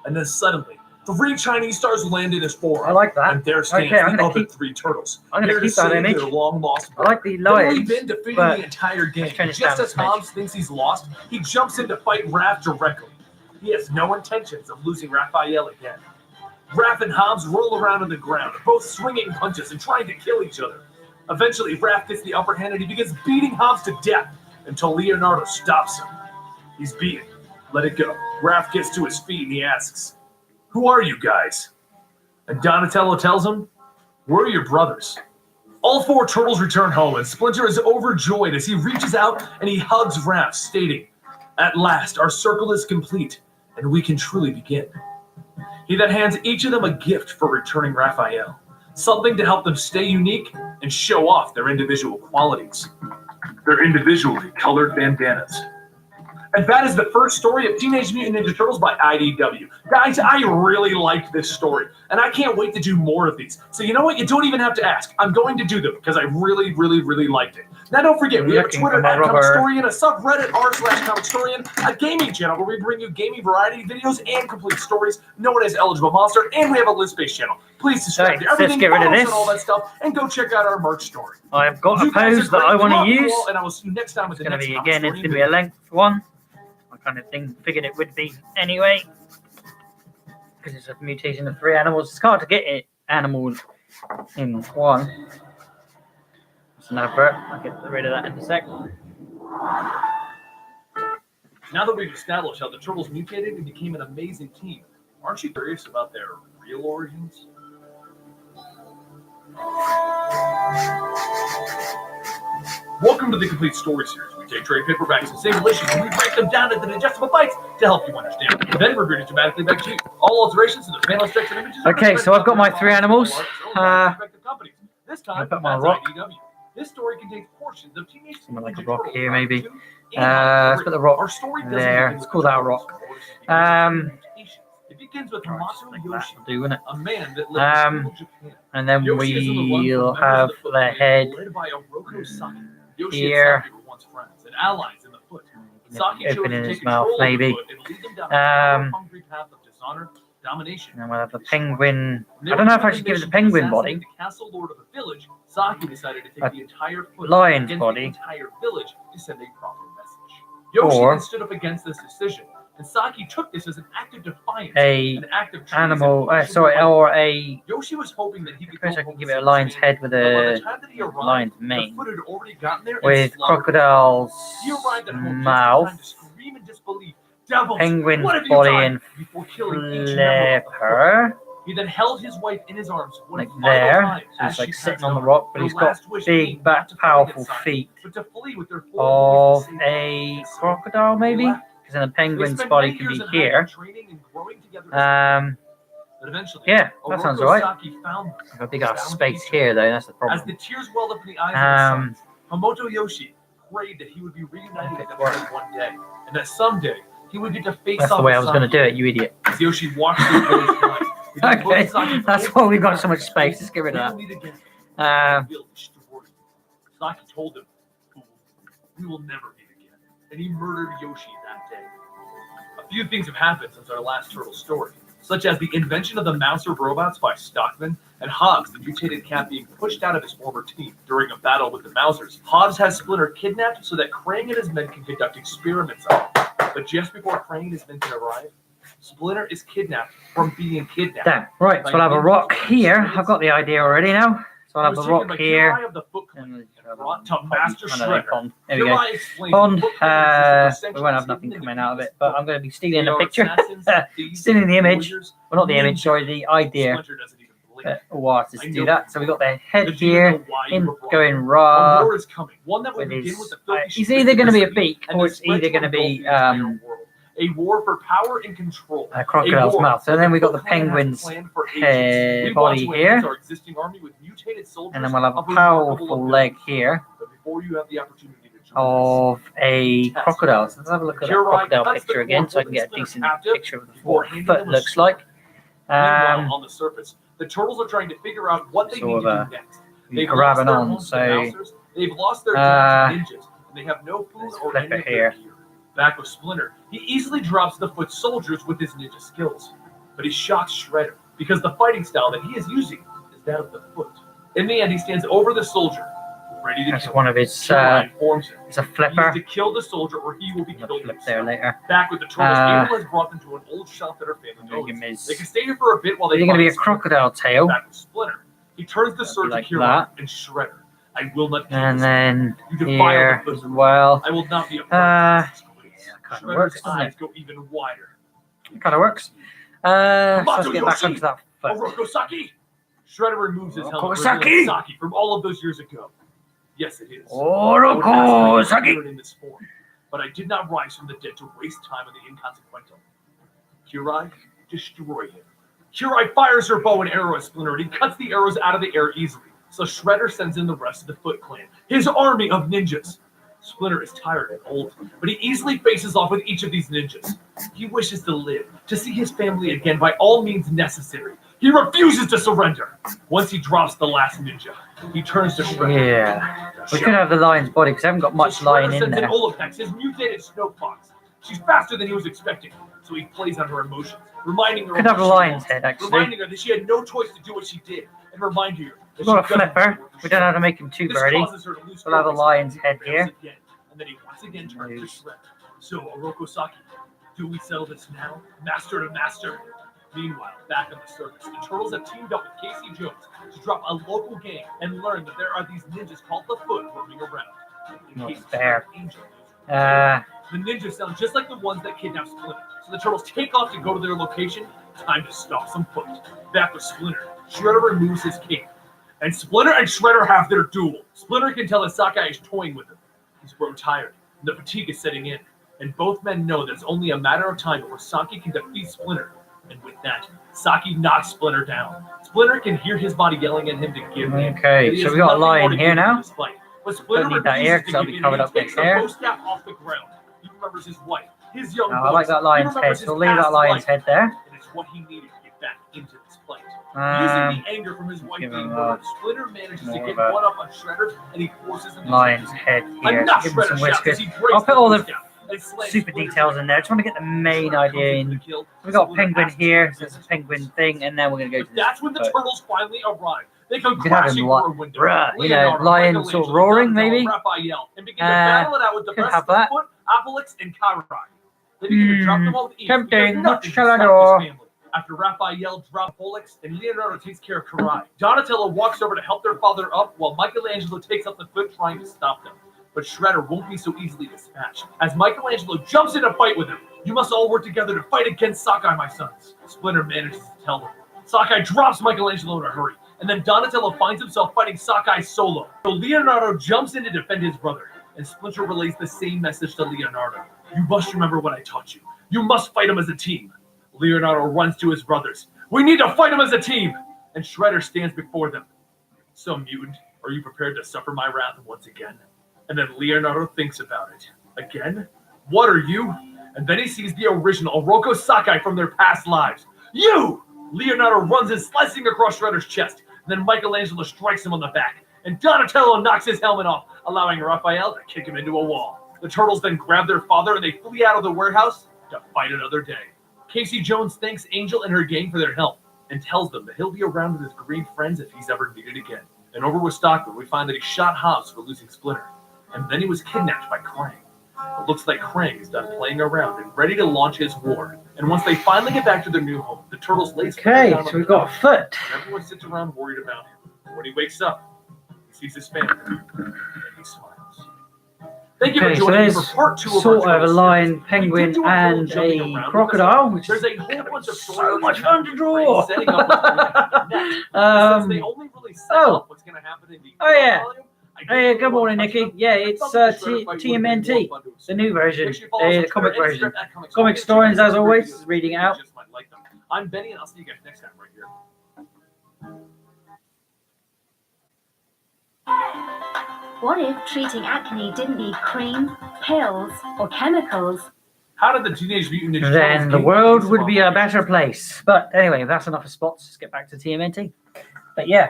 [SPEAKER 2] And then suddenly, 3 Chinese stars land in his forearm.
[SPEAKER 1] I like that.
[SPEAKER 2] And there stands
[SPEAKER 1] Okay, I'm
[SPEAKER 2] the
[SPEAKER 1] gonna
[SPEAKER 2] other
[SPEAKER 1] keep-
[SPEAKER 2] 3 turtles.
[SPEAKER 1] I'm gonna
[SPEAKER 2] here to
[SPEAKER 1] keep that
[SPEAKER 2] save
[SPEAKER 1] image.
[SPEAKER 2] their long-lost
[SPEAKER 1] I like the
[SPEAKER 2] brother. They've
[SPEAKER 1] lions,
[SPEAKER 2] been defeating
[SPEAKER 1] but
[SPEAKER 2] the entire gang.
[SPEAKER 1] turn it
[SPEAKER 2] Just
[SPEAKER 1] down
[SPEAKER 2] as
[SPEAKER 1] a smidge.
[SPEAKER 2] Hobbs thinks he's lost, he jumps in to fight Raph directly. He has no intentions of losing Raphael again. Raph and Hobbs roll around on the ground, both swinging punches and trying to kill each other. Eventually, Raph gets the upper hand and he begins beating Hobbs to death until Leonardo stops him. He's beaten. Let it go. Raph gets to his feet and he asks, "Who are you guys?" And Donatello tells him, "We're your brothers." All 4 turtles return home, and Splinter is overjoyed as he reaches out and he hugs Raph, stating, "At last, our circle is complete, and we can truly begin." He then hands each of them a gift for returning Raphael, something to help them stay unique and show off their individual qualities. Their individually colored bandanas. And that is the first story of Teenage Mutant Ninja Turtles by IDW. Guys, I really liked this story, and I can't wait to do more of these. So you know what? You don't even have to ask. I'm going to do them because I really, really, really liked it. Now don't forget, we have a
[SPEAKER 1] Looking
[SPEAKER 2] Twitter
[SPEAKER 1] for my
[SPEAKER 2] at Comic
[SPEAKER 1] rubber.
[SPEAKER 2] Storian, a subreddit r/ComicStorian, a gaming channel where we bring you gaming variety videos and complete stories known as Eligible Monster, and we have a list-based channel. Please subscribe
[SPEAKER 1] Right,
[SPEAKER 2] to
[SPEAKER 1] let's
[SPEAKER 2] everything,
[SPEAKER 1] get rid of
[SPEAKER 2] follow us
[SPEAKER 1] this.
[SPEAKER 2] and all that stuff, and go check out our merch store.
[SPEAKER 1] I've got a
[SPEAKER 2] You guys are
[SPEAKER 1] pose that
[SPEAKER 2] great.
[SPEAKER 1] I want
[SPEAKER 2] Love
[SPEAKER 1] to
[SPEAKER 2] you
[SPEAKER 1] use.
[SPEAKER 2] all, and I will see you next time with
[SPEAKER 1] It's
[SPEAKER 2] the
[SPEAKER 1] going to
[SPEAKER 2] next
[SPEAKER 1] be,
[SPEAKER 2] Comic
[SPEAKER 1] again, it's
[SPEAKER 2] Storian
[SPEAKER 1] going to be
[SPEAKER 2] video.
[SPEAKER 1] a length one. I kind of figured it would be anyway. Because it's a mutation of 3 animals. It's hard to get it animals in one. It's an advert. I'll get rid of that in a sec.
[SPEAKER 2] Now that we've established how the Turtles mutated and became an amazing team, aren't you curious about their real origins? Welcome to the Complete Story Series. We take trade paperbacks and single issues and we break them down into digestible bites to help you understand. Then we're reading dramatically back to you. All alterations to the panel text and images.
[SPEAKER 1] Okay, so I've got my 3 animals.
[SPEAKER 2] This time,
[SPEAKER 1] put my
[SPEAKER 2] that's
[SPEAKER 1] rock.
[SPEAKER 2] IDW. This story contains portions of Teenage
[SPEAKER 1] Something like a
[SPEAKER 2] Mutant
[SPEAKER 1] rock
[SPEAKER 2] Ninja
[SPEAKER 1] here,
[SPEAKER 2] Turtles
[SPEAKER 1] maybe.
[SPEAKER 2] Round 2 and
[SPEAKER 1] Let's put the rock
[SPEAKER 2] Our story doesn't
[SPEAKER 1] there.
[SPEAKER 2] begin
[SPEAKER 1] Let's
[SPEAKER 2] with
[SPEAKER 1] call
[SPEAKER 2] the
[SPEAKER 1] that a
[SPEAKER 2] Turtles.
[SPEAKER 1] rock.
[SPEAKER 2] It begins with
[SPEAKER 1] Right,
[SPEAKER 2] Mato
[SPEAKER 1] like
[SPEAKER 2] Yoshi,
[SPEAKER 1] that, do, innit?
[SPEAKER 2] a man that lives in feudal Japan.
[SPEAKER 1] And then
[SPEAKER 2] Yoshi is on the run from
[SPEAKER 1] we'll
[SPEAKER 2] members
[SPEAKER 1] have
[SPEAKER 2] of the Foot
[SPEAKER 1] the
[SPEAKER 2] Clan
[SPEAKER 1] head
[SPEAKER 2] led by Oroku Saki. Yoshi
[SPEAKER 1] here.
[SPEAKER 2] and Saki were once friends and allies in the Foot. Saki chose
[SPEAKER 1] Open
[SPEAKER 2] to
[SPEAKER 1] in
[SPEAKER 2] take
[SPEAKER 1] his mouth,
[SPEAKER 2] control of the
[SPEAKER 1] maybe.
[SPEAKER 2] Foot and lead them down a hungry path of dishonor, domination.
[SPEAKER 1] And then we'll have the penguin. I don't know if I should give it the penguin body.
[SPEAKER 2] The castle lord of a village, Saki decided to take
[SPEAKER 1] A
[SPEAKER 2] the entire Foot
[SPEAKER 1] lion's
[SPEAKER 2] against
[SPEAKER 1] body.
[SPEAKER 2] the entire village to send a proper message. Yoshi
[SPEAKER 1] Or
[SPEAKER 2] then stood up against this decision, and Saki took this as an act of defiance,
[SPEAKER 1] a
[SPEAKER 2] an act of treason,
[SPEAKER 1] animal,
[SPEAKER 2] punishable
[SPEAKER 1] sorry,
[SPEAKER 2] by
[SPEAKER 1] or a.
[SPEAKER 2] Yoshi was hoping that he could
[SPEAKER 1] First
[SPEAKER 2] go
[SPEAKER 1] I can
[SPEAKER 2] home
[SPEAKER 1] give
[SPEAKER 2] to
[SPEAKER 1] it a
[SPEAKER 2] see
[SPEAKER 1] lion's
[SPEAKER 2] his family,
[SPEAKER 1] head with
[SPEAKER 2] but by the
[SPEAKER 1] a
[SPEAKER 2] time that he arrived,
[SPEAKER 1] lion's
[SPEAKER 2] the
[SPEAKER 1] mane,
[SPEAKER 2] Foot had already gotten there and
[SPEAKER 1] with
[SPEAKER 2] slaughtered
[SPEAKER 1] crocodile's
[SPEAKER 2] him. He arrived at home just in time
[SPEAKER 1] mouth,
[SPEAKER 2] to scream in disbelief, "Devils,
[SPEAKER 1] penguin's
[SPEAKER 2] what have you
[SPEAKER 1] body,
[SPEAKER 2] done?"
[SPEAKER 1] and
[SPEAKER 2] Before killing each member of the Foot.
[SPEAKER 1] flipper,
[SPEAKER 2] He then held his wife in his arms one
[SPEAKER 1] like
[SPEAKER 2] final
[SPEAKER 1] there.
[SPEAKER 2] time
[SPEAKER 1] So
[SPEAKER 2] as
[SPEAKER 1] he's like
[SPEAKER 2] she
[SPEAKER 1] sitting
[SPEAKER 2] passed
[SPEAKER 1] on the
[SPEAKER 2] on.
[SPEAKER 1] rock, but
[SPEAKER 2] Her
[SPEAKER 1] he's got
[SPEAKER 2] last wish being
[SPEAKER 1] big,
[SPEAKER 2] not to fight
[SPEAKER 1] powerful
[SPEAKER 2] against Saki,
[SPEAKER 1] feet
[SPEAKER 2] but to flee with their 4
[SPEAKER 1] of
[SPEAKER 2] boys to save
[SPEAKER 1] a
[SPEAKER 2] them. So
[SPEAKER 1] crocodile,
[SPEAKER 2] they
[SPEAKER 1] maybe?
[SPEAKER 2] left.
[SPEAKER 1] Because then the
[SPEAKER 2] They
[SPEAKER 1] penguin's
[SPEAKER 2] spent
[SPEAKER 1] body
[SPEAKER 2] many
[SPEAKER 1] can
[SPEAKER 2] years
[SPEAKER 1] be
[SPEAKER 2] in
[SPEAKER 1] here.
[SPEAKER 2] hiding, training and growing together as but eventually,
[SPEAKER 1] Yeah, that sounds
[SPEAKER 2] Oroku
[SPEAKER 1] alright.
[SPEAKER 2] Saki found them.
[SPEAKER 1] I've got a big ass
[SPEAKER 2] Bound to
[SPEAKER 1] space
[SPEAKER 2] each
[SPEAKER 1] here,
[SPEAKER 2] other.
[SPEAKER 1] though. That's the
[SPEAKER 2] As
[SPEAKER 1] problem.
[SPEAKER 2] the tears welled up in the eyes of his
[SPEAKER 1] Um,
[SPEAKER 2] son, Hamoto Yoshi prayed that he would be reunited
[SPEAKER 1] Okay,
[SPEAKER 2] with them
[SPEAKER 1] work.
[SPEAKER 2] one day, and that someday he would get to face
[SPEAKER 1] That's
[SPEAKER 2] off
[SPEAKER 1] the way
[SPEAKER 2] with
[SPEAKER 1] I was going to
[SPEAKER 2] Saki.
[SPEAKER 1] do it, you idiot.
[SPEAKER 2] As Yoshi walked through the village tonight, he then looked
[SPEAKER 1] Okay,
[SPEAKER 2] at Saki for
[SPEAKER 1] that's
[SPEAKER 2] over
[SPEAKER 1] why we've got so
[SPEAKER 2] and
[SPEAKER 1] much space. Let's get rid
[SPEAKER 2] "We
[SPEAKER 1] of
[SPEAKER 2] will meet again."
[SPEAKER 1] that.
[SPEAKER 2] He revealed his story. Saki told him, "Fool, we will never meet again," and he murdered Yoshi that day. A few things have happened since our last turtle story, such as the invention of the Mouser robots by Stockman, and Hobbs, the mutated cat, being pushed out of his former team during a battle with the Mousers. Hobbs has Splinter kidnapped so that Krang and his men can conduct experiments on him. But just before Krang and his men can arrive, Splinter is kidnapped from being kidnapped.
[SPEAKER 1] Damn. Right, so I'll have a rock here. I've got the idea already now. So I'll have the rock here. And
[SPEAKER 2] brought to Master Shredder.
[SPEAKER 1] Pond. There we go. Pond. We won't have nothing coming out of it, but I'm going to be stealing a picture. Stealing the image. Well, not the image, sorry, the idea. What to do that? So we got the head here, him going raw. With his, he's either going to be a beak or it's either going to be
[SPEAKER 2] a war for power and control.
[SPEAKER 1] A crocodile's mouth. So then we got the penguin's head, body here. And then we'll have a powerful leg here of a crocodile. So let's have a look at that crocodile picture again so I can get a decent picture of what the foot looks like.
[SPEAKER 2] On the surface, the turtles are trying to figure out what they need to do next. They've lost their homes to mousers, they've lost their jobs to ninjas, and they have no food or any of their gear. Back with Splinter, he easily drops the foot soldiers with his ninja skills, but he shocks Shredder because the fighting style that he is using is that of the foot. In the end, he stands over the soldier, ready to
[SPEAKER 1] That's
[SPEAKER 2] kill
[SPEAKER 1] one of his. It's a flipper.
[SPEAKER 2] He needs to kill the soldier, or he will be killed.
[SPEAKER 1] Flip there later.
[SPEAKER 2] Back with the turtles, Abel has brought them to an old shop that her family owns. They can stay here for a bit while they.
[SPEAKER 1] Is going to be a crocodile tail?
[SPEAKER 2] Back with Splinter, he turns the sword to Kira and Shredder. I will not.
[SPEAKER 1] And then here as well.
[SPEAKER 2] I will not be a part of this.
[SPEAKER 1] Kind of works, doesn't it?
[SPEAKER 2] Go even wider.
[SPEAKER 1] It kind of works. So let's get back onto that foot.
[SPEAKER 2] Orokosaki! Shredder removes his helmet from all of those years ago. Yes, it is.
[SPEAKER 1] Orokosaki!
[SPEAKER 2] In this form, but I did not rise from the dead to waste time on the inconsequential. Kirai, destroy him. Kirai fires her bow and arrow at Splinter, and he cuts the arrows out of the air easily. So Shredder sends in the rest of the Foot Clan, his army of ninjas. Splinter is tired and old, but he easily faces off with each of these ninjas. He wishes to live, to see his family again by all means necessary. He refuses to surrender. Once he drops the last ninja, he turns to Shredder.
[SPEAKER 1] Yeah, we could have the lion's body because I haven't got much lion in there.
[SPEAKER 2] Olapex, his mutated snow fox. She's faster than he was expecting, so he plays on her emotions, reminding her.
[SPEAKER 1] Could have a lion's head actually.
[SPEAKER 2] Reminding her that she had no choice to do what she did, and reminding her.
[SPEAKER 1] We've got a flipper. We don't know how to make him too birdy. We'll have a lion's head here.
[SPEAKER 2] And then he once again turns to Shredder. So, Orokosaki, do we settle this now? Master to master. Meanwhile, back on the surface, the turtles have teamed up with Casey Jones to drop a local gang and learn that there are these ninjas called the Foot roaming around.
[SPEAKER 1] There.
[SPEAKER 2] The ninjas sound just like the ones that kidnapped Splinter. So the turtles take off to go to their location. Time to stalk some Foot. Back with Splinter, Shredder removes his cape. And Splinter and Shredder have their duel. Splinter can tell that Sakai is toying with him. He's grown tired, and the fatigue is setting in. And both men know that it's only a matter of time before Saki can defeat Splinter. And with that, Saki knocks Splinter down. Splinter can hear his body yelling at him to give in.
[SPEAKER 1] Okay, so we got a lion here now.
[SPEAKER 2] But Splinter
[SPEAKER 1] don't need that ear because I'll be covered up next there.
[SPEAKER 2] Off the ground. He remembers his wife, his young
[SPEAKER 1] I like that lion's head, so we'll leave that lion's head there.
[SPEAKER 2] And it's what he needed to get back into this fight. Using the anger from his wife being murdered, Splinter manages to get one up on Shredder, and he forces him to
[SPEAKER 1] lion's head here. Give him some whiskers. I'll put all the super details in there. I just want to get the main idea in. We've got a penguin here, so it's a penguin thing, and then we're going to go to
[SPEAKER 2] That's when the turtles finally arrive. They come
[SPEAKER 1] crashing through a window. Lion sort of roaring, maybe.
[SPEAKER 2] And begin to battle it out with the rest of the Foot, Apolix, and Kairai. They begin to drop them all with ease.
[SPEAKER 1] Tempting. What shall I do?
[SPEAKER 2] After Raphael drops Polix and Leonardo takes care of Karai, Donatello walks over to help their father up while Michelangelo takes up the Foot trying to stop them. But Shredder won't be so easily dispatched. As Michelangelo jumps in a fight with him, you must all work together to fight against Sakai, my sons. Splinter manages to tell them. Sakai drops Michelangelo in a hurry, and then Donatello finds himself fighting Sakai solo. So Leonardo jumps in to defend his brother, and Splinter relays the same message to Leonardo. You must remember what I taught you. You must fight him as a team. Leonardo runs to his brothers. We need to fight him as a team! And Shredder stands before them. So, Mutant, are you prepared to suffer my wrath once again? And then Leonardo thinks about it. Again? What are you? And then he sees the original Oroku Sakai from their past lives. You! Leonardo runs in, slicing across Shredder's chest. And then Michelangelo strikes him on the back. And Donatello knocks his helmet off, allowing Raphael to kick him into a wall. The turtles then grab their father and they flee out of the warehouse to fight another day. Casey Jones thanks Angel and her gang for their help and tells them that he'll be around with his green friends if he's ever needed again. And over with Stockman, we find that he shot Hobbs for losing Splinter. And then he was kidnapped by Krang. It looks like Krang is done playing around and ready to launch his war. And once they finally get back to their new home, the turtles lay
[SPEAKER 1] Okay, so we've got a Foot.
[SPEAKER 2] And everyone sits around worried about him. When he wakes up, he sees his family, and he smiles. Thank you for
[SPEAKER 1] Okay, so
[SPEAKER 2] joining me
[SPEAKER 1] there's
[SPEAKER 2] for part 2 of our
[SPEAKER 1] sort of a
[SPEAKER 2] turtle
[SPEAKER 1] lion,
[SPEAKER 2] series.
[SPEAKER 1] penguin,
[SPEAKER 2] We did do a
[SPEAKER 1] and
[SPEAKER 2] little jumping
[SPEAKER 1] a
[SPEAKER 2] around
[SPEAKER 1] crocodile,
[SPEAKER 2] because
[SPEAKER 1] which
[SPEAKER 2] there's
[SPEAKER 1] is
[SPEAKER 2] a whole bunch of
[SPEAKER 1] so
[SPEAKER 2] stories
[SPEAKER 1] much
[SPEAKER 2] that
[SPEAKER 1] fun to
[SPEAKER 2] happen
[SPEAKER 1] draw.
[SPEAKER 2] with setting up what's gonna happen next. Since they only really set up what's going to happen in the
[SPEAKER 1] yeah.
[SPEAKER 2] volume,
[SPEAKER 1] Hey, good morning, Nikki. Yeah, it's TMNT, the new version, the comic version. Comic Historians, as always, reading it out.
[SPEAKER 2] I'm Benny, and I'll see you guys next time right here.
[SPEAKER 3] What if treating acne didn't need cream, pills, or chemicals?
[SPEAKER 2] How did the Teenage Mutant Ninja Turtles
[SPEAKER 1] Then the
[SPEAKER 2] gain
[SPEAKER 1] world
[SPEAKER 2] these
[SPEAKER 1] would be a
[SPEAKER 2] operations?
[SPEAKER 1] better place. But anyway, that's enough of spots. Let's get back to TMNT. But yeah,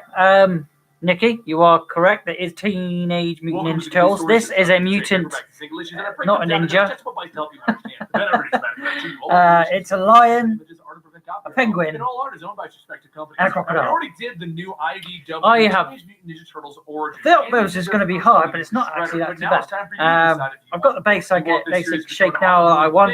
[SPEAKER 1] Nikki, you are correct. There is Teenage Mutant
[SPEAKER 2] Welcome
[SPEAKER 1] Ninja
[SPEAKER 2] to the
[SPEAKER 1] Turtles.
[SPEAKER 2] Story
[SPEAKER 1] This
[SPEAKER 2] System.
[SPEAKER 1] is a
[SPEAKER 2] Take
[SPEAKER 1] mutant,
[SPEAKER 2] paperback single issues, and I break
[SPEAKER 1] not a
[SPEAKER 2] them down into
[SPEAKER 1] ninja.
[SPEAKER 2] adjustable bites to help you understand. Then I read it back to you. All
[SPEAKER 1] It's a lion,
[SPEAKER 2] images are to prevent copyright.
[SPEAKER 1] a penguin,
[SPEAKER 2] And all art is owned by its respective companies.
[SPEAKER 1] and a crocodile.
[SPEAKER 2] We already did the new IDW
[SPEAKER 1] I have
[SPEAKER 2] Teenage Mutant Ninja Turtles Origins.
[SPEAKER 1] thought this was going to be hard, but it's not actually that too bad. I've got the basic shape now that I want.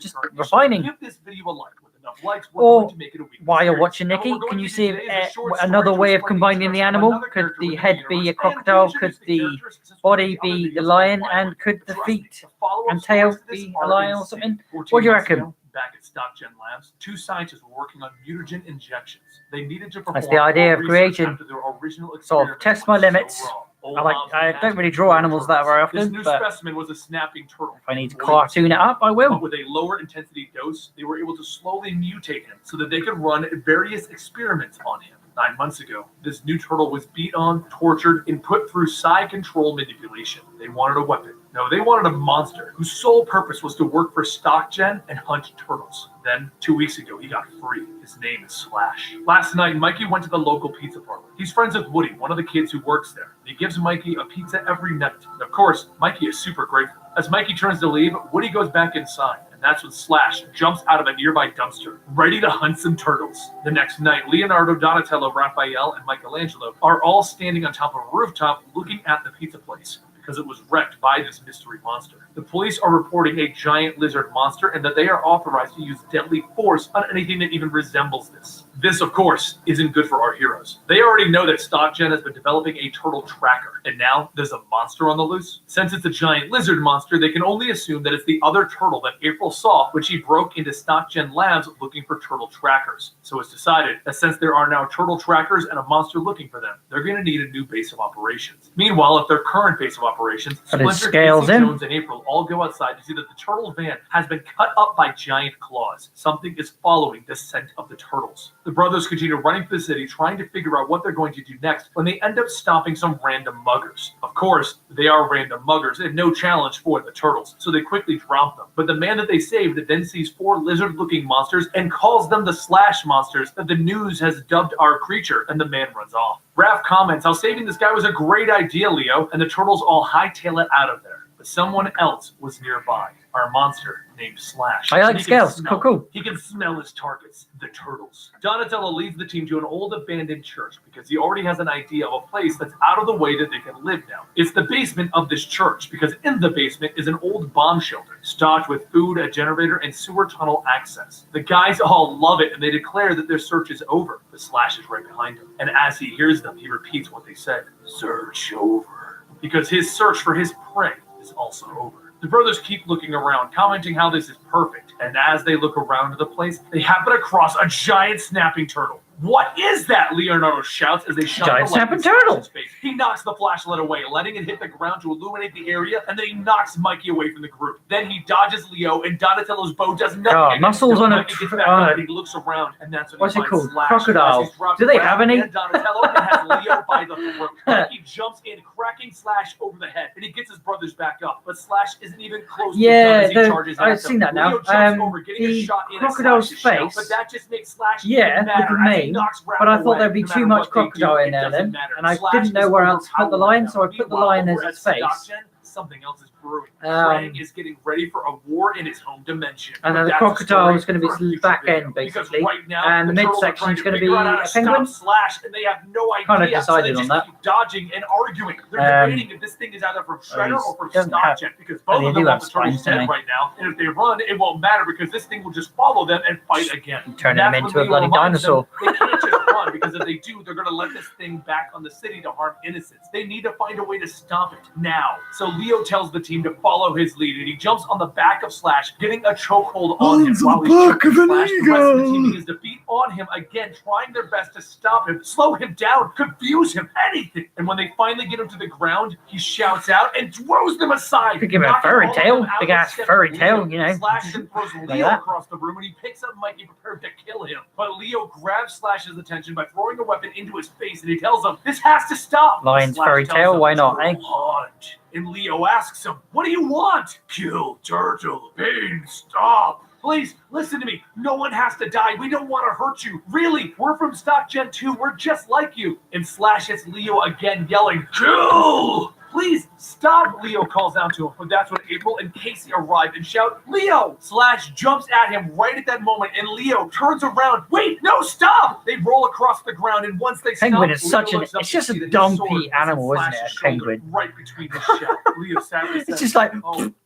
[SPEAKER 1] Just refining.
[SPEAKER 2] Give this video a like. With enough likes, we're
[SPEAKER 1] Or
[SPEAKER 2] going to make it a weekly
[SPEAKER 1] while you're
[SPEAKER 2] series.
[SPEAKER 1] watching,
[SPEAKER 2] Now, what
[SPEAKER 1] Nikki,
[SPEAKER 2] we're going
[SPEAKER 1] can
[SPEAKER 2] to
[SPEAKER 1] you
[SPEAKER 2] do
[SPEAKER 1] see
[SPEAKER 2] today is a short story
[SPEAKER 1] another
[SPEAKER 2] to
[SPEAKER 1] way of
[SPEAKER 2] explain
[SPEAKER 1] combining the
[SPEAKER 2] introduction of
[SPEAKER 1] animal?
[SPEAKER 2] another
[SPEAKER 1] Could
[SPEAKER 2] character
[SPEAKER 1] the
[SPEAKER 2] within
[SPEAKER 1] head
[SPEAKER 2] the
[SPEAKER 1] be a
[SPEAKER 2] universe,
[SPEAKER 1] crocodile?
[SPEAKER 2] and
[SPEAKER 1] Could
[SPEAKER 2] introduce
[SPEAKER 1] the
[SPEAKER 2] characters since
[SPEAKER 1] body
[SPEAKER 2] we're on
[SPEAKER 1] be
[SPEAKER 2] videos
[SPEAKER 1] the lion?
[SPEAKER 2] online.
[SPEAKER 1] And could the
[SPEAKER 2] Trust me,
[SPEAKER 1] feet
[SPEAKER 2] the follow-up
[SPEAKER 1] and tail
[SPEAKER 2] stories to this
[SPEAKER 1] be
[SPEAKER 2] are
[SPEAKER 1] a lion or
[SPEAKER 2] insane.
[SPEAKER 1] something?
[SPEAKER 2] 14
[SPEAKER 1] What do you
[SPEAKER 2] months
[SPEAKER 1] reckon?
[SPEAKER 2] ago, back at StockGen Labs, 2 scientists were working on mutagen injections. They needed to perform
[SPEAKER 1] That's the idea of
[SPEAKER 2] research
[SPEAKER 1] creating.
[SPEAKER 2] after their original
[SPEAKER 1] So
[SPEAKER 2] experiments
[SPEAKER 1] test
[SPEAKER 2] were
[SPEAKER 1] my
[SPEAKER 2] so
[SPEAKER 1] limits.
[SPEAKER 2] wrong.
[SPEAKER 1] I don't really draw animals that very
[SPEAKER 2] This
[SPEAKER 1] often,
[SPEAKER 2] new
[SPEAKER 1] but
[SPEAKER 2] specimen was a snapping turtle.
[SPEAKER 1] if I need to cartoon it up, I
[SPEAKER 2] But
[SPEAKER 1] will.
[SPEAKER 2] with a lower intensity dose, they were able to slowly mutate him so that they could run various experiments on him. 9 months ago, this new turtle was beat on, tortured, and put through psi control manipulation. They wanted a weapon. No, they wanted a monster whose sole purpose was to work for StockGen and hunt turtles. Then, 2 weeks ago, he got free. His name is Slash. Last night, Mikey went to the local pizza parlor. He's friends with Woody, one of the kids who works there. He gives Mikey a pizza every night. Of course, Mikey is super grateful. As Mikey turns to leave, Woody goes back inside. That's when Slash jumps out of a nearby dumpster, ready to hunt some turtles. The next night, Leonardo, Donatello, Raphael, and Michelangelo are all standing on top of a rooftop looking at the pizza place, because it was wrecked by this mystery monster. The police are reporting a giant lizard monster and that they are authorized to use deadly force on anything that even resembles this. This, of course, isn't good for our heroes. They already know that StockGen has been developing a turtle tracker, and now there's a monster on the loose. Since it's a giant lizard monster, they can only assume that it's the other turtle that April saw when she broke into StockGen Labs looking for turtle trackers. So it's decided that since there are now turtle trackers and a monster looking for them, they're going to need a new base of operations. Meanwhile, at their current base of operations,
[SPEAKER 1] But it
[SPEAKER 2] Splinter,
[SPEAKER 1] scales
[SPEAKER 2] Casey
[SPEAKER 1] in.
[SPEAKER 2] Jones, and April all go outside to see that the turtle van has been cut up by giant claws. Something is following the scent of the turtles. The brothers continue running through the city trying to figure out what they're going to do next when they end up stopping some random muggers. Of course, they are random muggers and no challenge for the turtles, so they quickly drop them. But the man that they saved then sees 4 lizard-looking monsters and calls them the Slash monsters that the news has dubbed our creature, and the man runs off. Raph comments how saving this guy was a great idea, Leo, and the turtles all hightail it out of there. But someone else was nearby. Our monster named Slash.
[SPEAKER 1] I like
[SPEAKER 2] He can
[SPEAKER 1] scales.
[SPEAKER 2] smell
[SPEAKER 1] Cool.
[SPEAKER 2] them. He can smell his targets, the turtles. Donatello leads the team to an old abandoned church because he already has an idea of a place that's out of the way that they can live now. It's the basement of this church because in the basement is an old bomb shelter stocked with food, a generator, and sewer tunnel access. The guys all love it and they declare that their search is over. But Slash is right behind him. And as he hears them, he repeats what they said. Search over. Because his search for his prey is also over. The brothers keep looking around, commenting how this is perfect. And as they look around the place, they happen across a giant snapping turtle. What is that? Leonardo shouts as they shine
[SPEAKER 1] Giant
[SPEAKER 2] the light
[SPEAKER 1] snapping
[SPEAKER 2] in Slash's
[SPEAKER 1] turtle.
[SPEAKER 2] face. He knocks the flashlight away, letting it hit the ground to illuminate the area, and then he knocks Mikey away from the group. Then he dodges Leo, and Donatello's bow does nothing.
[SPEAKER 1] Oh,
[SPEAKER 2] against
[SPEAKER 1] muscles
[SPEAKER 2] him.
[SPEAKER 1] on a
[SPEAKER 2] Mikey gets
[SPEAKER 1] tr-
[SPEAKER 2] back
[SPEAKER 1] on
[SPEAKER 2] up,
[SPEAKER 1] a-
[SPEAKER 2] and he looks around, and that's when
[SPEAKER 1] What's
[SPEAKER 2] he
[SPEAKER 1] it
[SPEAKER 2] finds
[SPEAKER 1] called?
[SPEAKER 2] Slash.
[SPEAKER 1] Crocodile.
[SPEAKER 2] As he's dropped
[SPEAKER 1] Do they
[SPEAKER 2] around
[SPEAKER 1] have any?
[SPEAKER 2] and Donatello and has Leo by the throat. Mikey jumps in, cracking Slash over the head, and he gets his brothers back up. But Slash isn't even close to
[SPEAKER 1] Yeah,
[SPEAKER 2] him as he charges
[SPEAKER 1] I've
[SPEAKER 2] at them.
[SPEAKER 1] seen that now.
[SPEAKER 2] Leo jumps over, getting a
[SPEAKER 1] The
[SPEAKER 2] shot in at
[SPEAKER 1] crocodile's
[SPEAKER 2] Slash's shell,
[SPEAKER 1] face.
[SPEAKER 2] but that just makes Slash
[SPEAKER 1] Yeah,
[SPEAKER 2] even madder
[SPEAKER 1] with the
[SPEAKER 2] as he
[SPEAKER 1] mane,
[SPEAKER 2] knocks Raph
[SPEAKER 1] but I thought
[SPEAKER 2] away.
[SPEAKER 1] there'd be
[SPEAKER 2] No
[SPEAKER 1] too
[SPEAKER 2] matter
[SPEAKER 1] much
[SPEAKER 2] what they do,
[SPEAKER 1] crocodile in
[SPEAKER 2] it
[SPEAKER 1] there
[SPEAKER 2] doesn't
[SPEAKER 1] then,
[SPEAKER 2] matter.
[SPEAKER 1] and I
[SPEAKER 2] Slash
[SPEAKER 1] didn't know
[SPEAKER 2] is
[SPEAKER 1] where else to put the lion,
[SPEAKER 2] overpowered
[SPEAKER 1] so I
[SPEAKER 2] now.
[SPEAKER 1] put the
[SPEAKER 2] Meanwhile,
[SPEAKER 1] lion as
[SPEAKER 2] over
[SPEAKER 1] its
[SPEAKER 2] at
[SPEAKER 1] face.
[SPEAKER 2] StockGen, something else is brewing. Krang is getting ready for a war in his home dimension.
[SPEAKER 1] And
[SPEAKER 2] But
[SPEAKER 1] then the
[SPEAKER 2] that's a
[SPEAKER 1] crocodile
[SPEAKER 2] story
[SPEAKER 1] is going to
[SPEAKER 2] for a
[SPEAKER 1] be
[SPEAKER 2] future
[SPEAKER 1] back
[SPEAKER 2] video.
[SPEAKER 1] end,
[SPEAKER 2] Because
[SPEAKER 1] basically.
[SPEAKER 2] right now,
[SPEAKER 1] And the
[SPEAKER 2] turtles are
[SPEAKER 1] midsection
[SPEAKER 2] trying
[SPEAKER 1] is going to
[SPEAKER 2] figure
[SPEAKER 1] be
[SPEAKER 2] out how
[SPEAKER 1] a
[SPEAKER 2] to stop
[SPEAKER 1] penguin.
[SPEAKER 2] Slash, and they have no idea.
[SPEAKER 1] Kind of
[SPEAKER 2] so
[SPEAKER 1] decided
[SPEAKER 2] they
[SPEAKER 1] on
[SPEAKER 2] just
[SPEAKER 1] that.
[SPEAKER 2] keep dodging and arguing. They're debating if this thing is either from Shredder or from
[SPEAKER 1] doesn't have-
[SPEAKER 2] StockGen, because
[SPEAKER 1] Oh,
[SPEAKER 2] both
[SPEAKER 1] they
[SPEAKER 2] of
[SPEAKER 1] do
[SPEAKER 2] them
[SPEAKER 1] have
[SPEAKER 2] want the turtles
[SPEAKER 1] spines, don't
[SPEAKER 2] dead
[SPEAKER 1] they?
[SPEAKER 2] right now. And if they run, it won't matter because this thing will just follow them and fight again.
[SPEAKER 1] Turn
[SPEAKER 2] And
[SPEAKER 1] him
[SPEAKER 2] that's
[SPEAKER 1] into
[SPEAKER 2] when
[SPEAKER 1] a bloody
[SPEAKER 2] Leo reminds them
[SPEAKER 1] dinosaur.
[SPEAKER 2] They can't just run because because if they do, they're going to let this thing back on the city to harm innocents. They need to find a way to stop it now. So Leo tells the team to follow his lead, and he jumps on the back of Slash, getting a chokehold on him while he's choking Slash. The rest of the team begins to beat on him again, trying their best to stop him, slow him down, confuse him, anything. And when they finally get him to the ground, he shouts out and throws them aside.
[SPEAKER 1] Could give him a furry tail, big ass furry tail, you know.
[SPEAKER 2] Slash then throws Leo across the room, and he picks up Mikey, prepared to kill him. But Leo grabs Slash's attention by throwing a weapon into his face, and he tells him, "This has to stop."
[SPEAKER 1] Lion's furry tail, why not, eh?
[SPEAKER 2] Hunt. And Leo asks him, "What do you want?" "Kill Turtle. Pain, stop. Please, listen to me. No one has to die. We don't want to hurt you. Really, we're from Stock Gen 2. We're just like you." And Slash hits Leo again, yelling, "Kill! Please stop," Leo calls out to him. But that's when April and Casey arrive and shout, "Leo!" Slash jumps at him right at that moment, and Leo turns around. "Wait, no, stop!" They roll across the ground, and once they
[SPEAKER 1] Penguin
[SPEAKER 2] stop,
[SPEAKER 1] is such
[SPEAKER 2] Leo
[SPEAKER 1] it's just a dumpy animal, isn't it? A penguin.
[SPEAKER 2] Right between his chest. Leo sadly says,
[SPEAKER 1] It's just like,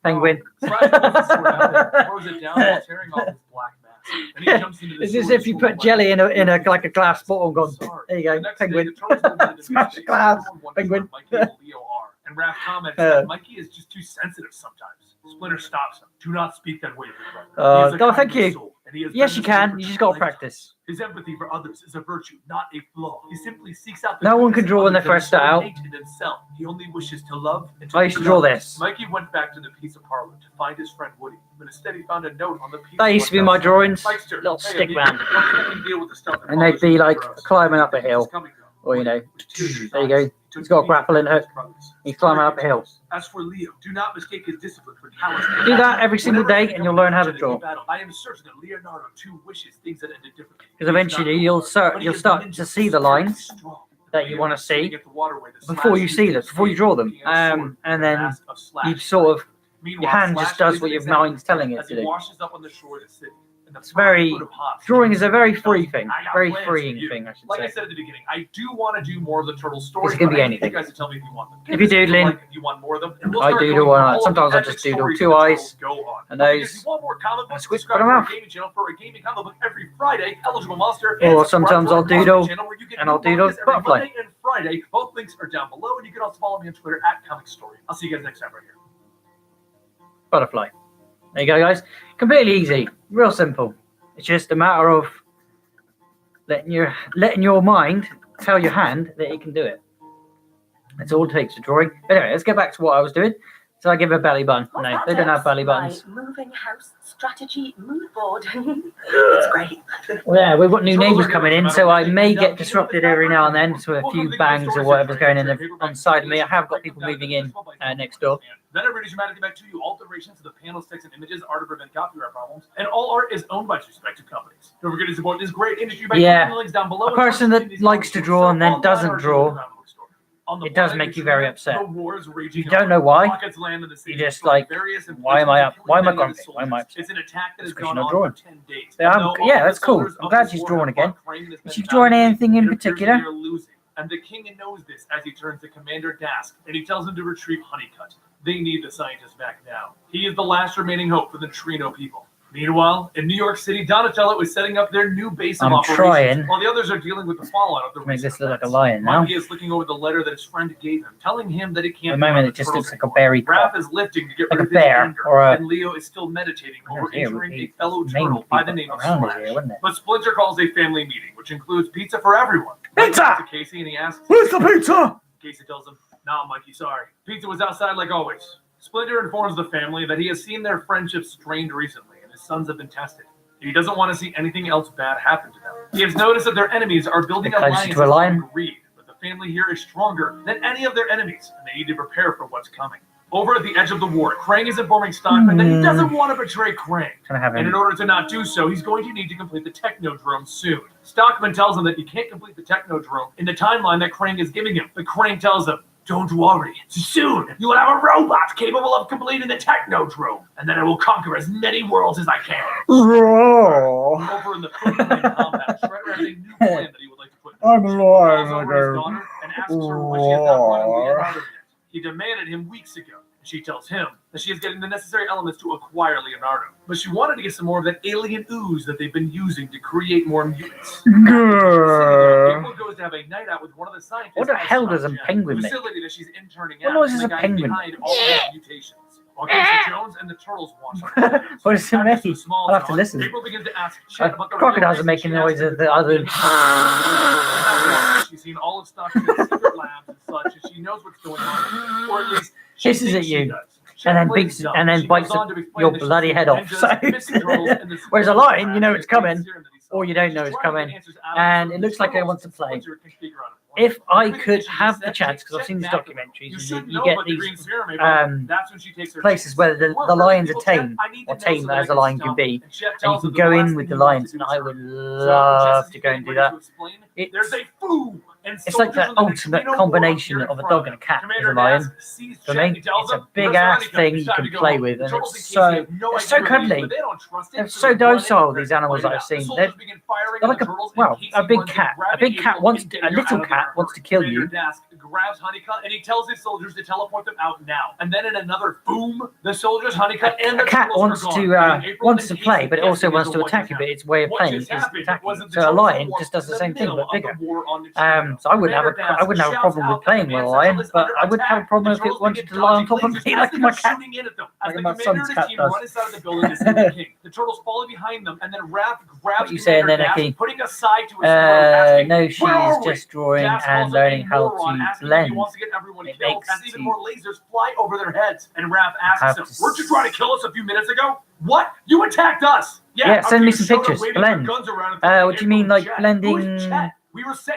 [SPEAKER 1] penguin.
[SPEAKER 2] Slash pulls his sword out there, throws it down while tearing off his black mask. And he jumps into the
[SPEAKER 1] It's as
[SPEAKER 2] sword
[SPEAKER 1] if you
[SPEAKER 2] and
[SPEAKER 1] put
[SPEAKER 2] sword
[SPEAKER 1] jelly in a
[SPEAKER 2] like
[SPEAKER 1] like a glass bottle and gone, there you go,
[SPEAKER 2] the next
[SPEAKER 1] penguin.
[SPEAKER 2] day, the Turtles move into the
[SPEAKER 1] Smash
[SPEAKER 2] base.
[SPEAKER 1] glass,
[SPEAKER 2] Everyone wonders
[SPEAKER 1] penguin.
[SPEAKER 2] where Mikey and Leo are. And Raph comments that Mikey is just too sensitive sometimes. Splinter stops him. "Do not speak that way, big brother. He is a
[SPEAKER 1] Oh, thank
[SPEAKER 2] kindly
[SPEAKER 1] you.
[SPEAKER 2] soul, and he has
[SPEAKER 1] Yes,
[SPEAKER 2] been
[SPEAKER 1] you
[SPEAKER 2] the same
[SPEAKER 1] can.
[SPEAKER 2] for
[SPEAKER 1] You just
[SPEAKER 2] just
[SPEAKER 1] got to
[SPEAKER 2] like
[SPEAKER 1] practice.
[SPEAKER 2] His empathy for others is a virtue, not a flaw. He simply seeks out the
[SPEAKER 1] No one
[SPEAKER 2] goodness
[SPEAKER 1] can draw
[SPEAKER 2] in
[SPEAKER 1] when they
[SPEAKER 2] others that
[SPEAKER 1] first
[SPEAKER 2] is so
[SPEAKER 1] start out.
[SPEAKER 2] innate in himself. He only wishes to love and
[SPEAKER 1] I
[SPEAKER 2] be
[SPEAKER 1] used to draw
[SPEAKER 2] loved."
[SPEAKER 1] this.
[SPEAKER 2] Mikey went back to the pizza parlor to find his friend Woody, but instead he found a note on the pizza.
[SPEAKER 1] That used to be my drawings. Little stick man. And they'd be like climbing up a hill. Or, you know, there you go. He's got a grappling hook. He's climbing up a hill.
[SPEAKER 2] As for Leo, do not mistake his discipline for cowardice.
[SPEAKER 1] Do that every single day and you'll learn how to draw.
[SPEAKER 2] I am certain that Leonardo too wishes things that ended differently.
[SPEAKER 1] Because eventually you'll start to see the lines that you want to see before you see them, before you draw them. And then you sort of, your hand just does what your mind's telling it to do. It's drawing is a very free thing, very freeing thing, I should
[SPEAKER 2] Like I
[SPEAKER 1] say.
[SPEAKER 2] said at the beginning, I do want to do more of the turtle stories.
[SPEAKER 1] It can be
[SPEAKER 2] but I need
[SPEAKER 1] anything.
[SPEAKER 2] you guys to tell me if you want them.
[SPEAKER 1] If you're doodling,
[SPEAKER 2] If you want more of them, and we'll
[SPEAKER 1] I
[SPEAKER 2] start
[SPEAKER 1] doodle
[SPEAKER 2] going
[SPEAKER 1] one.
[SPEAKER 2] through all of
[SPEAKER 1] Sometimes
[SPEAKER 2] the
[SPEAKER 1] I
[SPEAKER 2] epic
[SPEAKER 1] just doodle
[SPEAKER 2] stories
[SPEAKER 1] 2
[SPEAKER 2] that the
[SPEAKER 1] eyes
[SPEAKER 2] turtles go on.
[SPEAKER 1] and
[SPEAKER 2] Don't forget,
[SPEAKER 1] those.
[SPEAKER 2] If you want more comic books,
[SPEAKER 1] squeeze,
[SPEAKER 2] subscribe
[SPEAKER 1] put 'em
[SPEAKER 2] to our
[SPEAKER 1] out.
[SPEAKER 2] gaming channel for a gaming comic book every Friday. Eligible monster.
[SPEAKER 1] Or
[SPEAKER 2] and subscribe
[SPEAKER 1] sometimes
[SPEAKER 2] to our
[SPEAKER 1] I'll doodle,
[SPEAKER 2] channel where you get
[SPEAKER 1] and I'll
[SPEAKER 2] new
[SPEAKER 1] doodle
[SPEAKER 2] bonus every
[SPEAKER 1] butterfly.
[SPEAKER 2] Monday and Friday. Both links are down below, and you can also follow me on Twitter at Comic Story. I'll see you guys next time right here.
[SPEAKER 1] Butterfly. There you go, guys. Completely easy, real simple. It's just a matter of letting your mind tell your hand that it can do it. That's all it takes for drawing. But anyway, let's get back to what I was doing. So I give a belly button. No, they don't have belly buttons.
[SPEAKER 3] My moving house strategy mood board. It's great.
[SPEAKER 1] Well, yeah, we've got new neighbours coming in, so I may get disrupted every now and then. So a few bangs or whatever's going in on the side of me. I have got people moving in next door.
[SPEAKER 2] Then I read dramatically back to you alterations to the panels, text, and images are to prevent copyright problems. And all art is owned by respective companies. Don't forget to support this great industry by clicking the links down below.
[SPEAKER 1] A person that likes to draw and then doesn't draw, it does make you very upset. You don't know why. You're just like, why am I grumpy? Why am I upset?
[SPEAKER 2] It's an attack that has
[SPEAKER 1] Because
[SPEAKER 2] gone
[SPEAKER 1] you're not
[SPEAKER 2] on
[SPEAKER 1] drawing.
[SPEAKER 2] for 10 days.
[SPEAKER 1] Yeah, that's cool. I'm glad she's drawing again. Is she drawing anything in particular?
[SPEAKER 2] And the king knows this as he turns to Commander Dask, and he tells him to retrieve Honeycutt. They need the scientist back now. He is the last remaining hope for the Trino people. Meanwhile, in New York City, Donatello is setting up their new base of operations,
[SPEAKER 1] trying
[SPEAKER 2] while the others are dealing with the fallout of the
[SPEAKER 1] to make
[SPEAKER 2] recent
[SPEAKER 1] this look like a
[SPEAKER 2] events.
[SPEAKER 1] lion now.
[SPEAKER 2] Mikey is looking over the letter that his friend gave him, telling him that he can't.
[SPEAKER 1] At the moment, it just looks like a berry
[SPEAKER 2] Raph
[SPEAKER 1] cup.
[SPEAKER 2] is lifting to get
[SPEAKER 1] Like
[SPEAKER 2] rid
[SPEAKER 1] a
[SPEAKER 2] of his
[SPEAKER 1] bear
[SPEAKER 2] anger,
[SPEAKER 1] or a-
[SPEAKER 2] and Leo is still meditating over
[SPEAKER 1] Here,
[SPEAKER 2] injuring a
[SPEAKER 1] we
[SPEAKER 2] fellow
[SPEAKER 1] named
[SPEAKER 2] turtle by the
[SPEAKER 1] people
[SPEAKER 2] name of
[SPEAKER 1] around
[SPEAKER 2] Slash.
[SPEAKER 1] here, wouldn't it?
[SPEAKER 2] But Splinter calls a family meeting, which includes pizza for everyone.
[SPEAKER 1] Pizza!
[SPEAKER 2] Mikey goes to Casey and he asks,
[SPEAKER 1] Where's the pizza?
[SPEAKER 2] Casey tells him, "Nah, Mikey, sorry. Pizza was outside like always." Splinter informs the family that he has seen their friendship strained recently, and his sons have been tested. He doesn't want to see anything else bad happen to them. He has noticed that their enemies are building
[SPEAKER 1] They're closer
[SPEAKER 2] alliances
[SPEAKER 1] to a lion.
[SPEAKER 2] of greed, but the family here is stronger than any of their enemies, and they need to prepare for what's coming. Over at the edge of the war, Krang is informing Stockman that he doesn't want to betray Krang.
[SPEAKER 1] Can I have
[SPEAKER 2] And in
[SPEAKER 1] him?
[SPEAKER 2] order to not do so, he's going to need to complete the Technodrome soon. Stockman tells him that he can't complete the Technodrome in the timeline that Krang is giving him. But Krang tells him, "Don't worry. Soon, you will have a robot capable of completing the Technodrome, and then I will conquer as many worlds as I can." Over in the Foot combat, Shredder has a new plan that he would like to put in.
[SPEAKER 1] I'm
[SPEAKER 2] He
[SPEAKER 1] alive
[SPEAKER 2] calls over his
[SPEAKER 1] again.
[SPEAKER 2] daughter and asks her why she has not brought him Leonardo yet. He demanded him weeks ago. She tells him that she is getting the necessary elements to acquire Leonardo, but she wanted to get some more of that alien ooze that they've been using to create more mutants. April goes to have a night out with one of the scientists.
[SPEAKER 1] What the hell does a penguin make?
[SPEAKER 2] Facility that she's interning
[SPEAKER 1] What
[SPEAKER 2] at,
[SPEAKER 1] noise is
[SPEAKER 2] the
[SPEAKER 1] a
[SPEAKER 2] guy
[SPEAKER 1] penguin
[SPEAKER 2] behind all of these mutations. While Casey Jones and the turtles watch her.
[SPEAKER 1] What does it mean? I'll have to listen.
[SPEAKER 2] April begins to ask Chet about the
[SPEAKER 1] Crocodiles are making noises other than.
[SPEAKER 2] She's seen all of Stockton's secret labs and such, and she knows what's going on, or at least she
[SPEAKER 1] Hisses
[SPEAKER 2] thinks
[SPEAKER 1] at
[SPEAKER 2] she
[SPEAKER 1] you.
[SPEAKER 2] does.
[SPEAKER 1] And then beats and then bites your bloody head off. So, whereas a lion, you know it's coming, or you don't know it's coming, and it looks like it wants to play. If I could have the chance, because I've seen these documentaries, you get these places where the lions are tame, or tame as a lion can be, and you can go in with the lions, and I would love to go and do that. It's like the ultimate combination of a dog and a cat is a lion. For me, it's a big ass thing you can play with, and it's so cuddly. They're so docile. These animals that I've seen, they're like a big cat. A big cat a little cat wants to kill you.
[SPEAKER 2] Grabs Honeycutt and he tells his soldiers to teleport them out now. And then in another boom, the soldiers, Honeycutt, and the
[SPEAKER 1] cat wants to play, but it also wants to attack you. But its way of playing is attacking. So a lion just does the same thing, but bigger. So I wouldn't have a problem with playing with a lion, but I would have a problem if it wanted to lie on top of me like my cat, like my son's cat does.
[SPEAKER 2] The turtles follow behind them, and then Raph grabs.
[SPEAKER 1] What you saying then, Eki?
[SPEAKER 2] Putting aside to his
[SPEAKER 1] no, she's just drawing and learning how to blend.
[SPEAKER 2] He wants to get everyone killed as even more lasers fly over their heads. And Raph asks him, "Weren't you trying to kill us a few minutes ago? What? You attacked us?
[SPEAKER 1] Yeah, send me some pictures. Blend. What do you mean, like blending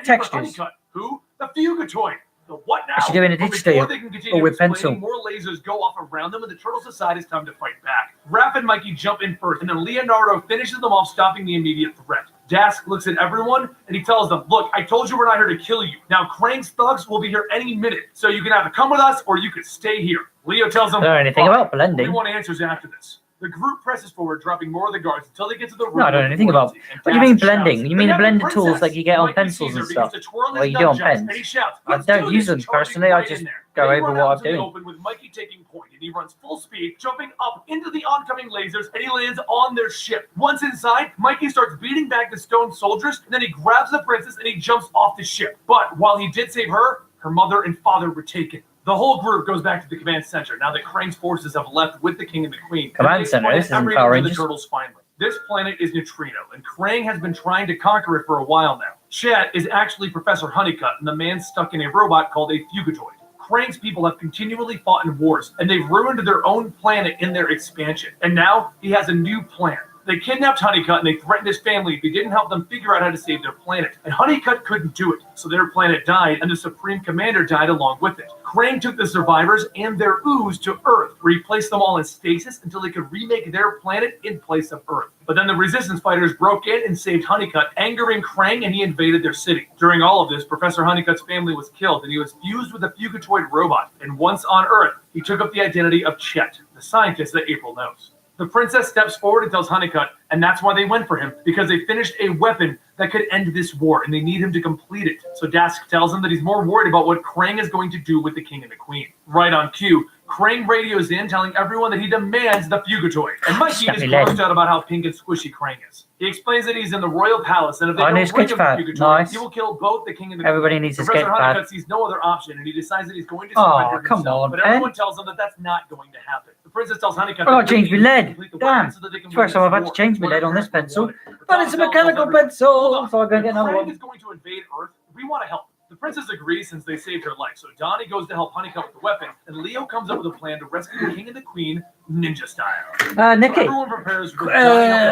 [SPEAKER 1] textures?
[SPEAKER 2] Who? The Fugitoid. The what now?
[SPEAKER 1] Is she doing it digitally or with pencil?
[SPEAKER 2] More lasers go off around them, and the turtles decide it's time to fight back. Raph and Mikey jump in first, and then Leonardo finishes them off, stopping the immediate threat. Dask looks at everyone, and he tells them, "Look, I told you we're not here to kill you. Now, Krang's thugs will be here any minute, so you can either come with us, or you could stay here." Leo tells them,
[SPEAKER 1] I don't know anything about blending.
[SPEAKER 2] We want answers after this. The group presses forward, dropping more of the guards until they get to the room.
[SPEAKER 1] No, I don't know anything about. What do you mean blending? You mean the blended tools like you get on pencils and stuff? Well, you do on pens. I don't use them personally. I just go over what I'm doing.
[SPEAKER 2] With Mikey taking point, and he runs full speed, jumping up into the oncoming lasers, and he lands on their ship. Once inside, Mikey starts beating back the stone soldiers, and then he grabs the princess and he jumps off the ship. But while he did save her, her mother and father were taken. The whole group goes back to the command center now that Krang's forces have left with the king and the queen.
[SPEAKER 1] Command center, this isn't Power Rangers.
[SPEAKER 2] The turtles finally. This planet is Neutrino, and Krang has been trying to conquer it for a while now. Chet is actually Professor Honeycutt, and the man stuck in a robot called a Fugitoid. Krang's people have continually fought in wars, and they've ruined their own planet in their expansion. And now he has a new plan. They kidnapped Honeycutt and they threatened his family if he didn't help them figure out how to save their planet. And Honeycutt couldn't do it, so their planet died and the Supreme Commander died along with it. Krang took the survivors and their ooze to Earth, where he placed them all in stasis until they could remake their planet in place of Earth. But then the Resistance fighters broke in and saved Honeycutt, angering Krang, and he invaded their city. During all of this, Professor Honeycutt's family was killed, and he was fused with a Fugitoid robot. And once on Earth, he took up the identity of Chet, the scientist that April knows. The princess steps forward and tells Honeycutt, and that's why they went for him, because they finished a weapon that could end this war, and they need him to complete it. So Dask tells him that he's more worried about what Krang is going to do with the king and the queen. Right on cue, Krang radios in, telling everyone that he demands the Fugitoid. And Mikey is grossed out about how pink and squishy Krang is. He explains that he's in the royal palace, and if they don't bring him the Fugitoid, he will kill both the king and the queen.
[SPEAKER 1] Everybody needs a sketch pad.
[SPEAKER 2] Honeycutt sees no other option, and he decides that he's going to surrender himself. But everyone tells him that that's not going to happen. The princess tells Honeycutt
[SPEAKER 1] that change my lead. Damn. First time I've had to change my lead on this pencil. But it's a mechanical pencil, so I'm going to get another one.
[SPEAKER 2] Krang is going to invade Earth. We want to help. The princess agrees since they saved her life, so Donnie goes to help Honeycutt with the weapon, and Leo comes up with a plan to rescue the king and the queen, ninja style.
[SPEAKER 1] Nikki,
[SPEAKER 2] so everyone prepares with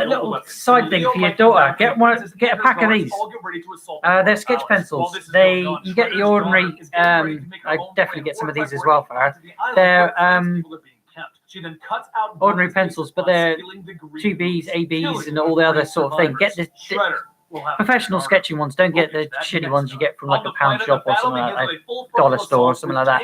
[SPEAKER 1] little side thing for your daughter. Get a pack of these. They're sketch pencils. You get the ordinary. I definitely get some of these as well for her. They're
[SPEAKER 2] She then cuts out
[SPEAKER 1] ordinary pencils, but they're 2Bs, ABs, and all the other sort of thing. Get the professional sketching ones. Don't get the shitty ones you get from like a pound shop or something like that, dollar store or something like that.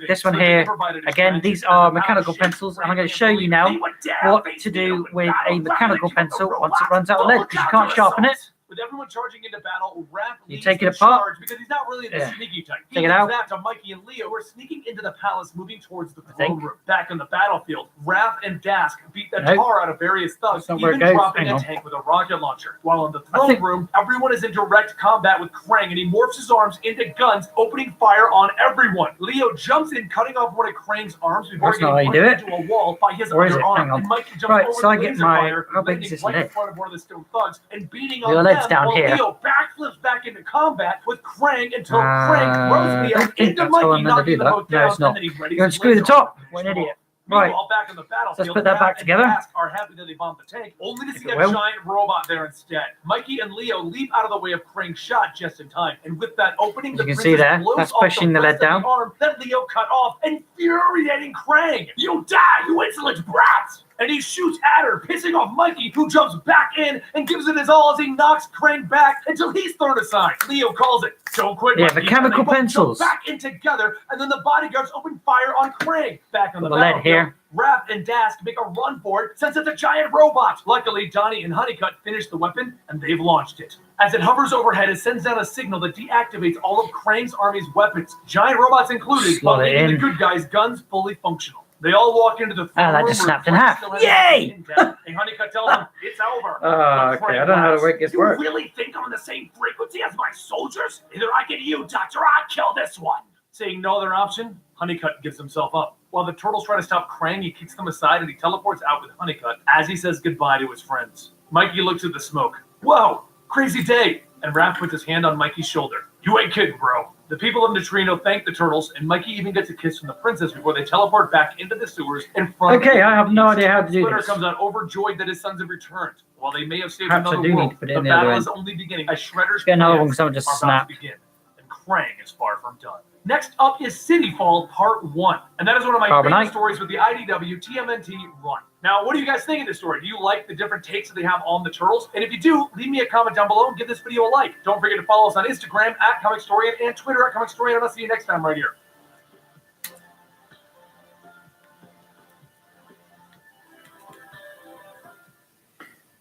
[SPEAKER 1] This one here, again, these are mechanical pencils, and I'm going to show you now what to do with a mechanical pencil once it runs out of lead, because you can't sharpen it.
[SPEAKER 2] With everyone charging into battle, Raph leads
[SPEAKER 1] take it
[SPEAKER 2] the
[SPEAKER 1] apart?
[SPEAKER 2] charge because he's not really the
[SPEAKER 1] Yeah.
[SPEAKER 2] sneaky type. He
[SPEAKER 1] Take it
[SPEAKER 2] leaves
[SPEAKER 1] out?
[SPEAKER 2] that to Mikey and Leo, who are sneaking into the palace, moving towards the
[SPEAKER 1] I
[SPEAKER 2] throne
[SPEAKER 1] think.
[SPEAKER 2] room. Back on the battlefield, Raph and Dask beat the
[SPEAKER 1] Nope.
[SPEAKER 2] tar out of various thugs,
[SPEAKER 1] That's not where
[SPEAKER 2] even
[SPEAKER 1] it goes.
[SPEAKER 2] dropping
[SPEAKER 1] Hang
[SPEAKER 2] a
[SPEAKER 1] on.
[SPEAKER 2] tank with a rocket launcher. While in the
[SPEAKER 1] I
[SPEAKER 2] throne
[SPEAKER 1] think-
[SPEAKER 2] room, everyone is in direct combat with Krang, and he morphs his arms into guns, opening fire on everyone. Leo jumps in, cutting off one of Krang's arms before
[SPEAKER 1] That's not
[SPEAKER 2] getting
[SPEAKER 1] how you
[SPEAKER 2] punched
[SPEAKER 1] do
[SPEAKER 2] into a wall by his
[SPEAKER 1] Or is it?
[SPEAKER 2] underarm.
[SPEAKER 1] Hang on.
[SPEAKER 2] And Mikey jumps
[SPEAKER 1] Right,
[SPEAKER 2] over
[SPEAKER 1] so
[SPEAKER 2] the
[SPEAKER 1] I get
[SPEAKER 2] laser
[SPEAKER 1] my-
[SPEAKER 2] fire,
[SPEAKER 1] how big is
[SPEAKER 2] landing
[SPEAKER 1] this
[SPEAKER 2] right in
[SPEAKER 1] lead?
[SPEAKER 2] front of one of the stone thugs and beating
[SPEAKER 1] Your
[SPEAKER 2] on
[SPEAKER 1] lead's
[SPEAKER 2] them
[SPEAKER 1] down
[SPEAKER 2] while
[SPEAKER 1] here.
[SPEAKER 2] Leo backflips back into combat with Krang until Krang
[SPEAKER 1] I
[SPEAKER 2] throws Leo
[SPEAKER 1] don't think
[SPEAKER 2] into
[SPEAKER 1] that's how I'm
[SPEAKER 2] Mikey,
[SPEAKER 1] meant to
[SPEAKER 2] knocking
[SPEAKER 1] do
[SPEAKER 2] them
[SPEAKER 1] that.
[SPEAKER 2] both
[SPEAKER 1] No,
[SPEAKER 2] down,
[SPEAKER 1] it's not.
[SPEAKER 2] and then he readies
[SPEAKER 1] You
[SPEAKER 2] his
[SPEAKER 1] unscrew the
[SPEAKER 2] laser
[SPEAKER 1] top.
[SPEAKER 2] weapon.
[SPEAKER 1] What an idiot. Right.
[SPEAKER 2] Meanwhile, back on the battlefield,
[SPEAKER 1] put that
[SPEAKER 2] Raph
[SPEAKER 1] back
[SPEAKER 2] and
[SPEAKER 1] together.
[SPEAKER 2] Dask are happy that they bombed the tank, only to
[SPEAKER 1] If
[SPEAKER 2] see
[SPEAKER 1] it
[SPEAKER 2] a
[SPEAKER 1] will.
[SPEAKER 2] giant robot there instead. Mikey and Leo leap out of the way of Krang's shot just in time, and with that opening,
[SPEAKER 1] As
[SPEAKER 2] the
[SPEAKER 1] you can see
[SPEAKER 2] princess
[SPEAKER 1] there,
[SPEAKER 2] blows
[SPEAKER 1] that's
[SPEAKER 2] off
[SPEAKER 1] pushing the
[SPEAKER 2] rest
[SPEAKER 1] lead
[SPEAKER 2] of
[SPEAKER 1] down.
[SPEAKER 2] arm that Leo cut off, infuriating Krang. You die, you insolent brats! And he shoots at her, pissing off Mikey, who jumps back in and gives it his all as he knocks Krang back until he's thrown aside. Leo calls it, "Don't quit,
[SPEAKER 1] Yeah,
[SPEAKER 2] Mikey."
[SPEAKER 1] the chemical
[SPEAKER 2] And they both
[SPEAKER 1] pencils.
[SPEAKER 2] jump back in together, and then the bodyguards open fire on Krang. Back on
[SPEAKER 1] Got
[SPEAKER 2] the
[SPEAKER 1] the lead
[SPEAKER 2] battlefield,
[SPEAKER 1] here.
[SPEAKER 2] Raph and Dask make a run for it since it's a giant robot. Luckily, Donnie and Honeycutt finish the weapon, and they've launched it. As it hovers overhead, it sends out a signal that deactivates all of Krang's army's weapons, giant robots included,
[SPEAKER 1] Slot
[SPEAKER 2] while
[SPEAKER 1] it
[SPEAKER 2] making the
[SPEAKER 1] in.
[SPEAKER 2] good guys' guns fully functional. They all walk into the throne
[SPEAKER 1] that
[SPEAKER 2] room
[SPEAKER 1] just
[SPEAKER 2] where
[SPEAKER 1] snapped in
[SPEAKER 2] Krang
[SPEAKER 1] half.
[SPEAKER 2] still has
[SPEAKER 1] Yay!
[SPEAKER 2] his chin down, and Honeycutt tells him it's over. But
[SPEAKER 1] Okay,
[SPEAKER 2] Krang
[SPEAKER 1] I don't know how to
[SPEAKER 2] laughs.
[SPEAKER 1] make this
[SPEAKER 2] You
[SPEAKER 1] work.
[SPEAKER 2] really think I'm on the same frequency as my soldiers? Either I get you, Doctor, or I kill this one. Seeing no other option, Honeycutt gives himself up. While the turtles try to stop Krang, he kicks them aside and he teleports out with Honeycutt as he says goodbye to his friends. Mikey looks at the smoke. Whoa, crazy day. And Raph puts his hand on Mikey's shoulder. You ain't kidding, bro. The people of Neutrino thank the turtles, and Mikey even gets a kiss from the princess before they teleport back into the sewers in front of
[SPEAKER 1] Okay,
[SPEAKER 2] the
[SPEAKER 1] I have no
[SPEAKER 2] East.
[SPEAKER 1] idea how to do
[SPEAKER 2] Splitter
[SPEAKER 1] this.
[SPEAKER 2] comes out overjoyed that his sons have returned. While they may have saved
[SPEAKER 1] Perhaps I
[SPEAKER 2] another
[SPEAKER 1] do need
[SPEAKER 2] world,
[SPEAKER 1] to put it
[SPEAKER 2] the
[SPEAKER 1] in the other
[SPEAKER 2] battle
[SPEAKER 1] end.
[SPEAKER 2] is only beginning as Shredder's
[SPEAKER 1] Get another
[SPEAKER 2] plans
[SPEAKER 1] one, 'cause someone just
[SPEAKER 2] are about
[SPEAKER 1] snapped.
[SPEAKER 2] to begin. And Krang is far from done. Next up is City Fall Part 1. And that is one of my favorite
[SPEAKER 1] Carbonite.
[SPEAKER 2] stories with the IDW TMNT run. Now, what do you guys think of this story? Do you like the different takes that they have on the turtles? And if you do, leave me a comment down below and give this video a like. Don't forget to follow us on Instagram at ComicStorian and Twitter at ComicStorian. And I'll see you next time right here.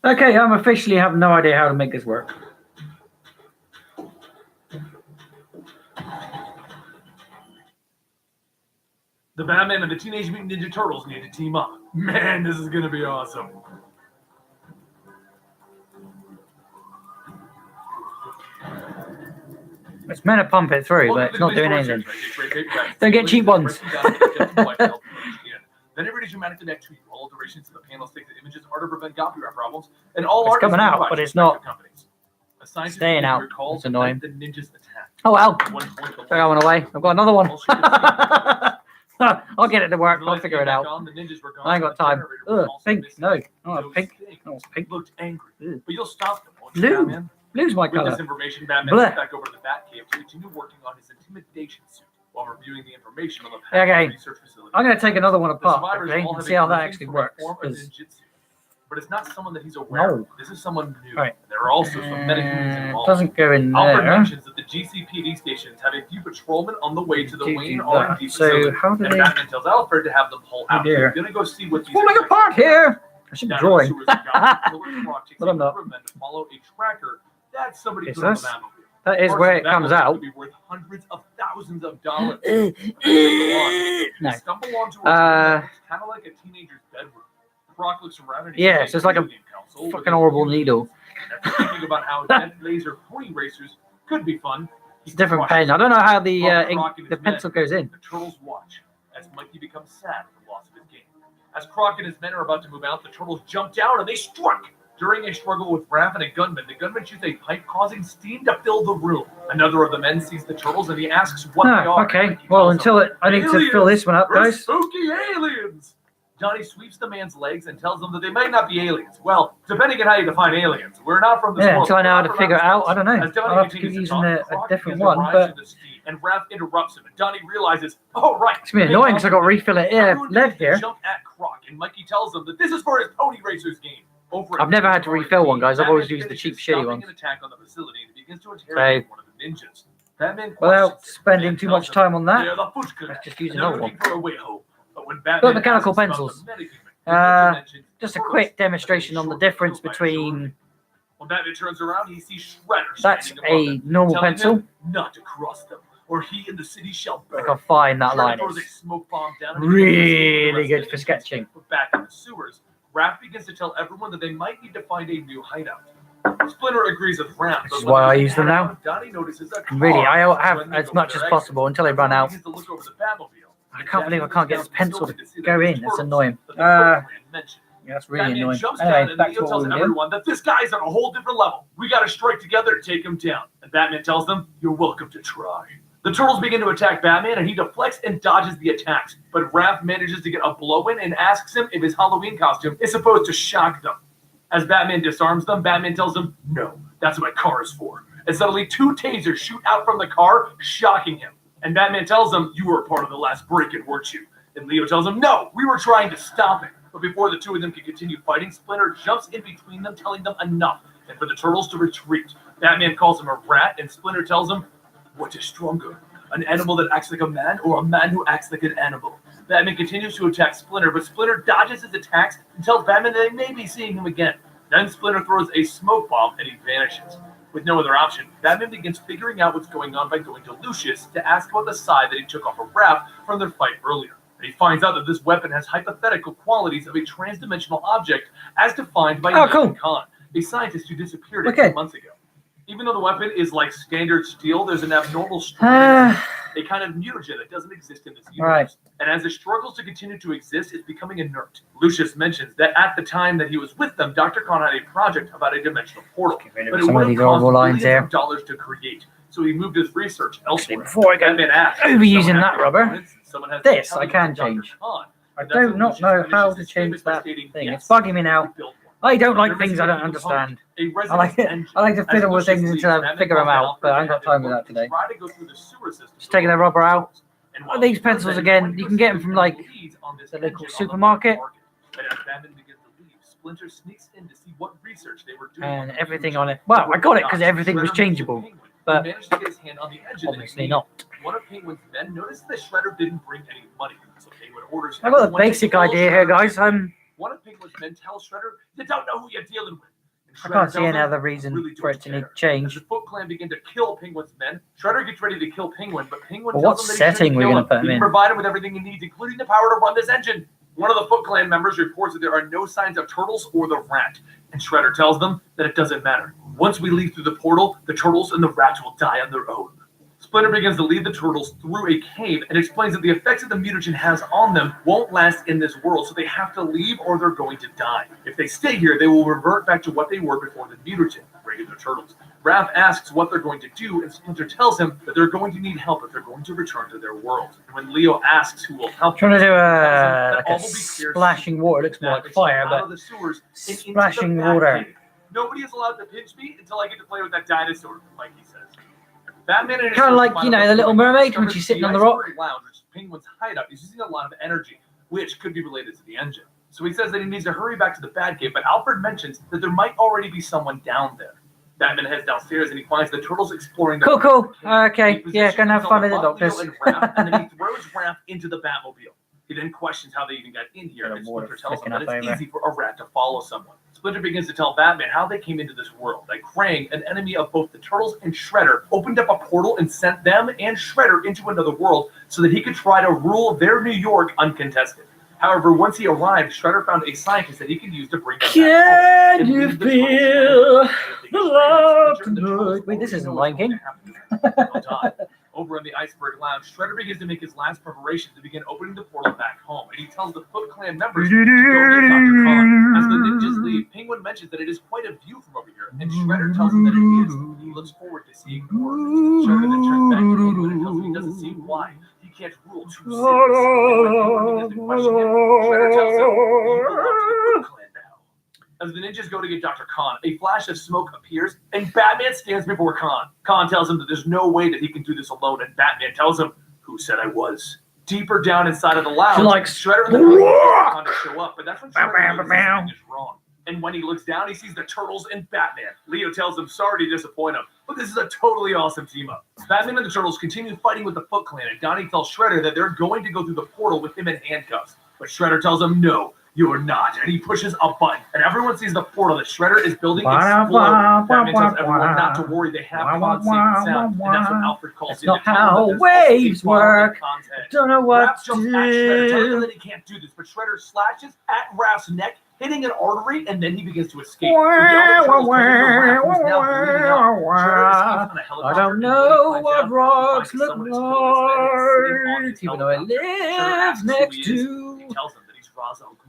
[SPEAKER 1] Okay, I'm officially have no idea how to make this work.
[SPEAKER 2] The Batman and the Teenage Mutant Ninja Turtles need to team up. Man, this is going to be awesome.
[SPEAKER 1] It's meant to pump it through, but it's not doing anything. Don't get cheap ones.
[SPEAKER 2] Then everybody dramatically back to all durations of the panel sticks and images are to prevent copyright problems, and all
[SPEAKER 1] It's
[SPEAKER 2] art is
[SPEAKER 1] coming out,
[SPEAKER 2] by
[SPEAKER 1] but it's
[SPEAKER 2] respective
[SPEAKER 1] not
[SPEAKER 2] companies. A scientist
[SPEAKER 1] staying out.
[SPEAKER 2] recalls
[SPEAKER 1] It's annoying.
[SPEAKER 2] that the ninjas attack.
[SPEAKER 1] Oh well.
[SPEAKER 2] At one point, the
[SPEAKER 1] Throw that one away. I've got another one.
[SPEAKER 2] all she could see
[SPEAKER 1] I'll get it to work.
[SPEAKER 2] The
[SPEAKER 1] I'll
[SPEAKER 2] lights
[SPEAKER 1] figure
[SPEAKER 2] came
[SPEAKER 1] it
[SPEAKER 2] back
[SPEAKER 1] out.
[SPEAKER 2] on, the ninjas were gone,
[SPEAKER 1] I ain't
[SPEAKER 2] and
[SPEAKER 1] got
[SPEAKER 2] the
[SPEAKER 1] time.
[SPEAKER 2] generator was
[SPEAKER 1] Ugh,
[SPEAKER 2] also
[SPEAKER 1] pink.
[SPEAKER 2] missing.
[SPEAKER 1] No. Oh,
[SPEAKER 2] Those
[SPEAKER 1] pink.
[SPEAKER 2] things
[SPEAKER 1] Oh, it's pink.
[SPEAKER 2] looked angry.
[SPEAKER 1] Ugh.
[SPEAKER 2] But you'll stop them, won't you,
[SPEAKER 1] Blue.
[SPEAKER 2] Batman?
[SPEAKER 1] Blue's my
[SPEAKER 2] With this
[SPEAKER 1] color.
[SPEAKER 2] information, Batman
[SPEAKER 1] Blech.
[SPEAKER 2] went back over to the Batcave to continue working on his intimidation suit while reviewing the information on the Batman
[SPEAKER 1] Okay.
[SPEAKER 2] research facility.
[SPEAKER 1] I'm going to take another one
[SPEAKER 2] The
[SPEAKER 1] apart
[SPEAKER 2] survivors
[SPEAKER 1] quickly
[SPEAKER 2] all
[SPEAKER 1] and
[SPEAKER 2] have
[SPEAKER 1] see how that
[SPEAKER 2] inclusions
[SPEAKER 1] actually
[SPEAKER 2] from a
[SPEAKER 1] works.
[SPEAKER 2] form of
[SPEAKER 1] 'cause-
[SPEAKER 2] ninjutsu. But it's not someone that he's aware of.
[SPEAKER 1] No.
[SPEAKER 2] This is someone new.
[SPEAKER 1] Right.
[SPEAKER 2] There are also some metahumans
[SPEAKER 1] It
[SPEAKER 2] involved.
[SPEAKER 1] doesn't go in
[SPEAKER 2] Alfred
[SPEAKER 1] there.
[SPEAKER 2] mentions that the GCPD stations have a few patrolmen on the way to the
[SPEAKER 1] Do
[SPEAKER 2] Wayne
[SPEAKER 1] that.
[SPEAKER 2] R&D
[SPEAKER 1] So
[SPEAKER 2] facility.
[SPEAKER 1] how do
[SPEAKER 2] And
[SPEAKER 1] they?
[SPEAKER 2] Batman tells Alfred to have them pull out.
[SPEAKER 1] Oh, dear.
[SPEAKER 2] He's gonna go see what these
[SPEAKER 1] Falling
[SPEAKER 2] are.
[SPEAKER 1] apart here. I should be
[SPEAKER 2] Down
[SPEAKER 1] drawing.
[SPEAKER 2] in the sewers, Killer Croc takes
[SPEAKER 1] But I'm
[SPEAKER 2] a
[SPEAKER 1] not.
[SPEAKER 2] group of men to follow a tracker that somebody
[SPEAKER 1] Is
[SPEAKER 2] put on the
[SPEAKER 1] this?
[SPEAKER 2] Batmobile.
[SPEAKER 1] That is
[SPEAKER 2] Of
[SPEAKER 1] where
[SPEAKER 2] course,
[SPEAKER 1] it
[SPEAKER 2] that
[SPEAKER 1] comes
[SPEAKER 2] will
[SPEAKER 1] out.
[SPEAKER 2] be worth hundreds of thousands of dollars.
[SPEAKER 1] No.
[SPEAKER 2] They stumble onto a room that's kind of like a teenager's bedroom. Croc looks around and he
[SPEAKER 1] Yeah,
[SPEAKER 2] sees
[SPEAKER 1] so it's like a
[SPEAKER 2] video game console with
[SPEAKER 1] fucking horrible
[SPEAKER 2] computer.
[SPEAKER 1] needle.
[SPEAKER 2] After thinking about how jet laser pony racers could be fun,
[SPEAKER 1] It's a different pen. I don't know how the the pencil goes in.
[SPEAKER 2] The turtles watch as Mikey becomes sad at the loss of his game. As Croc and his men are about to move out, the turtles jump down and they strike. During a struggle with Raph and a gunman, the gunman shoots a pipe, causing steam to fill the room. Another of the men sees the turtles and he asks what they
[SPEAKER 1] Ah,
[SPEAKER 2] are.
[SPEAKER 1] okay.
[SPEAKER 2] Mikey
[SPEAKER 1] Well,
[SPEAKER 2] tells
[SPEAKER 1] until I need to fill this one up,
[SPEAKER 2] We're
[SPEAKER 1] guys.
[SPEAKER 2] spooky aliens. Johnny sweeps the man's legs and tells them that they might not be aliens. Well, depending on how you define aliens, we're not from this
[SPEAKER 1] Yeah,
[SPEAKER 2] world.
[SPEAKER 1] until I know how
[SPEAKER 2] We're
[SPEAKER 1] to
[SPEAKER 2] not
[SPEAKER 1] figure it
[SPEAKER 2] from
[SPEAKER 1] out.
[SPEAKER 2] space.
[SPEAKER 1] I don't know.
[SPEAKER 2] As Johnny
[SPEAKER 1] I'll have to
[SPEAKER 2] continues
[SPEAKER 1] keep using
[SPEAKER 2] talk,
[SPEAKER 1] a
[SPEAKER 2] Croc
[SPEAKER 1] different
[SPEAKER 2] begins to
[SPEAKER 1] one,
[SPEAKER 2] rise
[SPEAKER 1] but
[SPEAKER 2] into steam, and Raph interrupts him. And Johnny realizes, oh right,
[SPEAKER 1] it's gonna be annoying because I've got to refill it
[SPEAKER 2] everyone
[SPEAKER 1] lead
[SPEAKER 2] begins to
[SPEAKER 1] here.
[SPEAKER 2] jump at Croc, and Mikey tells them that this is for his Pony Racers game. Over
[SPEAKER 1] I've never had to refill one, guys. I've
[SPEAKER 2] Batman
[SPEAKER 1] always used the
[SPEAKER 2] finishes
[SPEAKER 1] cheap, shitty
[SPEAKER 2] stopping
[SPEAKER 1] ones.
[SPEAKER 2] an attack on the facility and begins to interrogate one of the ninjas. Batman
[SPEAKER 1] Without
[SPEAKER 2] questions him
[SPEAKER 1] spending
[SPEAKER 2] and
[SPEAKER 1] too
[SPEAKER 2] tells
[SPEAKER 1] much
[SPEAKER 2] him
[SPEAKER 1] time on that,
[SPEAKER 2] they're the Foot Clan,
[SPEAKER 1] let's just use
[SPEAKER 2] and they're
[SPEAKER 1] another
[SPEAKER 2] looking
[SPEAKER 1] one.
[SPEAKER 2] for a way home. But when Batman
[SPEAKER 1] Got mechanical
[SPEAKER 2] asks about
[SPEAKER 1] pencils.
[SPEAKER 2] the metahuman, the ninja mentions
[SPEAKER 1] Just a
[SPEAKER 2] turtles
[SPEAKER 1] quick
[SPEAKER 2] that they
[SPEAKER 1] demonstration on the
[SPEAKER 2] short
[SPEAKER 1] difference
[SPEAKER 2] killed by a
[SPEAKER 1] between
[SPEAKER 2] short When Batman turns around, he sees Shredder
[SPEAKER 1] That's
[SPEAKER 2] standing above
[SPEAKER 1] a
[SPEAKER 2] him,
[SPEAKER 1] normal
[SPEAKER 2] telling
[SPEAKER 1] pencil.
[SPEAKER 2] him not to cross them, or he and the city shall burn.
[SPEAKER 1] I can't find that
[SPEAKER 2] Shredder
[SPEAKER 1] line.
[SPEAKER 2] throws a
[SPEAKER 1] It's
[SPEAKER 2] smoke bomb down and
[SPEAKER 1] really good for sketching.
[SPEAKER 2] back in the sewers, Raph begins to tell everyone that they might need to find a new hideout. Splinter agrees with Raph.
[SPEAKER 1] This is why I use them now.
[SPEAKER 2] Donnie notices a car
[SPEAKER 1] Really, I have
[SPEAKER 2] when they
[SPEAKER 1] as
[SPEAKER 2] go
[SPEAKER 1] much
[SPEAKER 2] for
[SPEAKER 1] as
[SPEAKER 2] their
[SPEAKER 1] possible
[SPEAKER 2] exit.
[SPEAKER 1] until I run out.
[SPEAKER 2] Everyone begins to look over the Batmobile.
[SPEAKER 1] I can't believe I can't get this pencil to
[SPEAKER 2] see
[SPEAKER 1] go
[SPEAKER 2] the
[SPEAKER 1] in. That's
[SPEAKER 2] turtles
[SPEAKER 1] annoying.
[SPEAKER 2] that the Foot Clan mentioned.
[SPEAKER 1] Yeah, that's really
[SPEAKER 2] Batman
[SPEAKER 1] annoying.
[SPEAKER 2] jumps down
[SPEAKER 1] Anyway,
[SPEAKER 2] and
[SPEAKER 1] back
[SPEAKER 2] Leo
[SPEAKER 1] to what
[SPEAKER 2] tells
[SPEAKER 1] we were doing.
[SPEAKER 2] everyone that this guy's on a whole different level. We gotta strike together to take him down. And Batman tells them, "You're welcome to try." The turtles begin to attack Batman, and he deflects and dodges the attacks. But Raph manages to get a blow in and asks him if his Halloween costume is supposed to shock them. As Batman disarms them, Batman tells him, "No, that's what my car is for." And suddenly 2 tasers shoot out from the car, shocking him. And Batman tells him, "You were a part of the last break-in, weren't you?" And Leo tells him, "No, we were trying to stop it." But before the two of them can continue fighting, Splinter jumps in between them, telling them enough, and for the turtles to retreat. Batman calls him a rat, and Splinter tells him, "What is stronger, an animal that acts like a man or a man who acts like an animal?" Batman continues to attack Splinter, but Splinter dodges his attacks and tells Batman that they may be seeing him again. Then Splinter throws a smoke bomb and he vanishes. With no other option, Batman begins figuring out what's going on by going to Lucius to ask about the side that he took off of Raph from their fight earlier. And he finds out that this weapon has hypothetical qualities of a trans-dimensional object as defined by Mutant Khan, a scientist who disappeared 8 months ago. Even though the weapon is like standard steel, there's an abnormal strength, a kind of mutagen that doesn't exist in this universe.
[SPEAKER 1] Right.
[SPEAKER 2] And as it struggles to continue to exist, it's becoming inert. Lucius mentions that at the time that he was with them, Dr. Khan had a project about a dimensional portal, but it
[SPEAKER 1] Some
[SPEAKER 2] would
[SPEAKER 1] of
[SPEAKER 2] have
[SPEAKER 1] these horrible
[SPEAKER 2] cost
[SPEAKER 1] lines
[SPEAKER 2] billions
[SPEAKER 1] here.
[SPEAKER 2] of dollars to create. So he moved his research elsewhere.
[SPEAKER 1] Before I go
[SPEAKER 2] Batman asks,
[SPEAKER 1] overusing that rubber,
[SPEAKER 2] someone has
[SPEAKER 1] this
[SPEAKER 2] to
[SPEAKER 1] I can
[SPEAKER 2] Dr.
[SPEAKER 1] change.
[SPEAKER 2] Khan.
[SPEAKER 1] I
[SPEAKER 2] And that's
[SPEAKER 1] do
[SPEAKER 2] when
[SPEAKER 1] not
[SPEAKER 2] Lucius
[SPEAKER 1] know
[SPEAKER 2] finishes
[SPEAKER 1] how
[SPEAKER 2] his
[SPEAKER 1] to change
[SPEAKER 2] statement by
[SPEAKER 1] that
[SPEAKER 2] stating,
[SPEAKER 1] thing.
[SPEAKER 2] "Yes,
[SPEAKER 1] It's bugging me now.
[SPEAKER 2] we built one."
[SPEAKER 1] I don't like
[SPEAKER 2] There is
[SPEAKER 1] things
[SPEAKER 2] a
[SPEAKER 1] I don't
[SPEAKER 2] component,
[SPEAKER 1] understand.
[SPEAKER 2] a
[SPEAKER 1] I
[SPEAKER 2] resonance
[SPEAKER 1] like
[SPEAKER 2] engine.
[SPEAKER 1] I like to
[SPEAKER 2] As
[SPEAKER 1] fiddle with
[SPEAKER 2] Lucius
[SPEAKER 1] things
[SPEAKER 2] leaves,
[SPEAKER 1] until I
[SPEAKER 2] Batman
[SPEAKER 1] figure them
[SPEAKER 2] calls
[SPEAKER 1] out,
[SPEAKER 2] Alfred
[SPEAKER 1] but I
[SPEAKER 2] and
[SPEAKER 1] ain't got
[SPEAKER 2] have
[SPEAKER 1] time
[SPEAKER 2] them
[SPEAKER 1] for that
[SPEAKER 2] work to
[SPEAKER 1] today.
[SPEAKER 2] try to go through the sewer system
[SPEAKER 1] Just taking the rubber out.
[SPEAKER 2] And
[SPEAKER 1] What
[SPEAKER 2] while
[SPEAKER 1] are these
[SPEAKER 2] he does
[SPEAKER 1] pencils
[SPEAKER 2] that,
[SPEAKER 1] again?
[SPEAKER 2] one
[SPEAKER 1] You
[SPEAKER 2] goes
[SPEAKER 1] can get
[SPEAKER 2] through
[SPEAKER 1] them from
[SPEAKER 2] and
[SPEAKER 1] like
[SPEAKER 2] leads on this
[SPEAKER 1] the local
[SPEAKER 2] engine on
[SPEAKER 1] supermarket.
[SPEAKER 2] market. But as Batman begins to leave, Splinter sneaks in to see what research they were doing.
[SPEAKER 1] And
[SPEAKER 2] on the
[SPEAKER 1] everything
[SPEAKER 2] future.
[SPEAKER 1] on it. Well, I got it because
[SPEAKER 2] Shredder
[SPEAKER 1] everything was
[SPEAKER 2] meets the
[SPEAKER 1] changeable,
[SPEAKER 2] Penguin, who
[SPEAKER 1] but
[SPEAKER 2] managed to get his hand on the engine that he
[SPEAKER 1] obviously
[SPEAKER 2] needed.
[SPEAKER 1] not.
[SPEAKER 2] One of Penguin's men noticed that Shredder didn't bring any money, so Penguin orders.
[SPEAKER 1] I got the
[SPEAKER 2] everyone to
[SPEAKER 1] basic
[SPEAKER 2] kill
[SPEAKER 1] idea here,
[SPEAKER 2] Shredder.
[SPEAKER 1] guys.
[SPEAKER 2] One of Penguin's men tells Shredder, "You don't know who you're dealing with." And
[SPEAKER 1] I
[SPEAKER 2] Shredder
[SPEAKER 1] can't see
[SPEAKER 2] tells
[SPEAKER 1] any
[SPEAKER 2] him,
[SPEAKER 1] other
[SPEAKER 2] "I
[SPEAKER 1] reason
[SPEAKER 2] really
[SPEAKER 1] for it
[SPEAKER 2] don't
[SPEAKER 1] to need
[SPEAKER 2] care." As
[SPEAKER 1] change.
[SPEAKER 2] the Foot Clan begin to kill Penguin's men, Shredder gets ready to kill Penguin, but Penguin
[SPEAKER 1] Well,
[SPEAKER 2] tells
[SPEAKER 1] what
[SPEAKER 2] him that he
[SPEAKER 1] setting
[SPEAKER 2] shouldn't
[SPEAKER 1] we're
[SPEAKER 2] kill
[SPEAKER 1] gonna
[SPEAKER 2] him.
[SPEAKER 1] put him
[SPEAKER 2] He can
[SPEAKER 1] in?
[SPEAKER 2] provide him with everything he needs, including the power to run this engine. One of the Foot Clan members reports that there are no signs of turtles or the rat, and Shredder tells them that it doesn't matter. Once we leave through the portal, the turtles and the rat will die on their own. Splinter begins to lead the turtles through a cave and explains that the effects that the mutagen has on them won't last in this world, so they have to leave or they're going to die. If they stay here, they will revert back to what they were before the mutagen, regular turtles. Raph asks what they're going to do, and Splinter tells him that they're going to need help if they're going to return to their world. And when Leo asks who will help
[SPEAKER 1] Trying to do
[SPEAKER 2] them,
[SPEAKER 1] like a splashing water. Looks more like fire, but splashing water.
[SPEAKER 2] Nobody is allowed to pinch me until I get to play with that dinosaur, like he says. Batman and his
[SPEAKER 1] Kind of like,
[SPEAKER 2] search
[SPEAKER 1] you know,
[SPEAKER 2] find
[SPEAKER 1] the
[SPEAKER 2] out
[SPEAKER 1] Little
[SPEAKER 2] what's going on.
[SPEAKER 1] Mermaid when she's sitting on the rock.
[SPEAKER 2] Iceberg Lounge, which is Penguin's hideout, is using a lot of energy, which could be related to the engine. So he says that he needs to hurry back to the Batcave, but Alfred mentions that there might already be someone down there. Batman heads downstairs and he finds the turtles exploring the
[SPEAKER 1] Cool.
[SPEAKER 2] cave.
[SPEAKER 1] Okay,
[SPEAKER 2] He
[SPEAKER 1] yeah, gonna have
[SPEAKER 2] positions
[SPEAKER 1] fun with the
[SPEAKER 2] himself
[SPEAKER 1] doctors.
[SPEAKER 2] above Leo and Raph, and then he throws Raph into the Batmobile. He then questions how they even got in here,
[SPEAKER 1] Got
[SPEAKER 2] and
[SPEAKER 1] a water
[SPEAKER 2] Splinter tells him
[SPEAKER 1] flicking
[SPEAKER 2] that
[SPEAKER 1] up
[SPEAKER 2] it's
[SPEAKER 1] over.
[SPEAKER 2] easy for a rat to follow someone. Splinter begins to tell Batman how they came into this world. Like Krang, an enemy of both the Turtles and Shredder, opened up a portal and sent them and Shredder into another world so that he could try to rule their New York uncontested. However, once he arrived, Shredder found a scientist that he could use to bring them back home.
[SPEAKER 1] Can
[SPEAKER 2] and
[SPEAKER 1] you
[SPEAKER 2] leave the
[SPEAKER 1] feel
[SPEAKER 2] Turtles
[SPEAKER 1] the
[SPEAKER 2] behind.
[SPEAKER 1] love
[SPEAKER 2] Splinter and the Turtles
[SPEAKER 1] tonight? Wait, this
[SPEAKER 2] already
[SPEAKER 1] isn't
[SPEAKER 2] know
[SPEAKER 1] Lion
[SPEAKER 2] what's going
[SPEAKER 1] King.
[SPEAKER 2] to happen to them. They'll die. Over in the Iceberg Lounge, Shredder begins to make his last preparations to begin opening the portal back home, and he tells the Foot Clan members to go get Dr. Khan. As the ninjas leave, Penguin mentions that it is quite a view from over here, and Shredder tells him that it is, and he looks forward to seeing more. Shredder then turns back to Penguin and tells him he doesn't see why he can't rule 2 cities. And when Penguin begins to question him, Shredder tells him, "You belong to the Foot Clan now." As the ninjas go to get Dr. Khan, a flash of smoke appears, and Batman stands before Khan. Khan tells him that there's no way that he can do this alone, and Batman tells him, "Who said I was?" Deeper down inside of the lounge, Shredder and the Turtles wait for Khan to show up, but that's when Shredder knows something is wrong. And when he looks down, he sees the Turtles and Batman. Leo tells him sorry to disappoint him, but this is a totally awesome team-up. Batman and the Turtles continue fighting with the Foot Clan, and Donnie tells Shredder that they're going to go through the portal with him in handcuffs. But Shredder tells him, "No, You're not. And he pushes a button, and everyone sees the portal that Shredder is building explode. Batman tells everyone not to worry, they have Khan safe and sound, and that's when Alfred calls
[SPEAKER 1] That's
[SPEAKER 2] in
[SPEAKER 1] not
[SPEAKER 2] to tell them
[SPEAKER 1] how
[SPEAKER 2] that there's
[SPEAKER 1] waves
[SPEAKER 2] a bomb in
[SPEAKER 1] work.
[SPEAKER 2] Khan's head.
[SPEAKER 1] Don't know what
[SPEAKER 2] Raph jumps
[SPEAKER 1] to
[SPEAKER 2] at Shredder, telling him
[SPEAKER 1] do.
[SPEAKER 2] that he can't do this, but Shredder slashes at Raph's neck, hitting an artery, and then he begins to escape. With the other turtles coming to Raph, who's now bleeding out. Shredder escapes on a
[SPEAKER 1] I
[SPEAKER 2] helicopter,
[SPEAKER 1] don't
[SPEAKER 2] and
[SPEAKER 1] know
[SPEAKER 2] when he
[SPEAKER 1] what
[SPEAKER 2] finds out,
[SPEAKER 1] rocks
[SPEAKER 2] he
[SPEAKER 1] look
[SPEAKER 2] finds that someone has killed his friend and sitting on
[SPEAKER 1] like,
[SPEAKER 2] his
[SPEAKER 1] even though I
[SPEAKER 2] helicopter. Shredder
[SPEAKER 1] live
[SPEAKER 2] asks who
[SPEAKER 1] next
[SPEAKER 2] he is. He
[SPEAKER 1] to
[SPEAKER 2] tells him that he's Ra's al Ghul.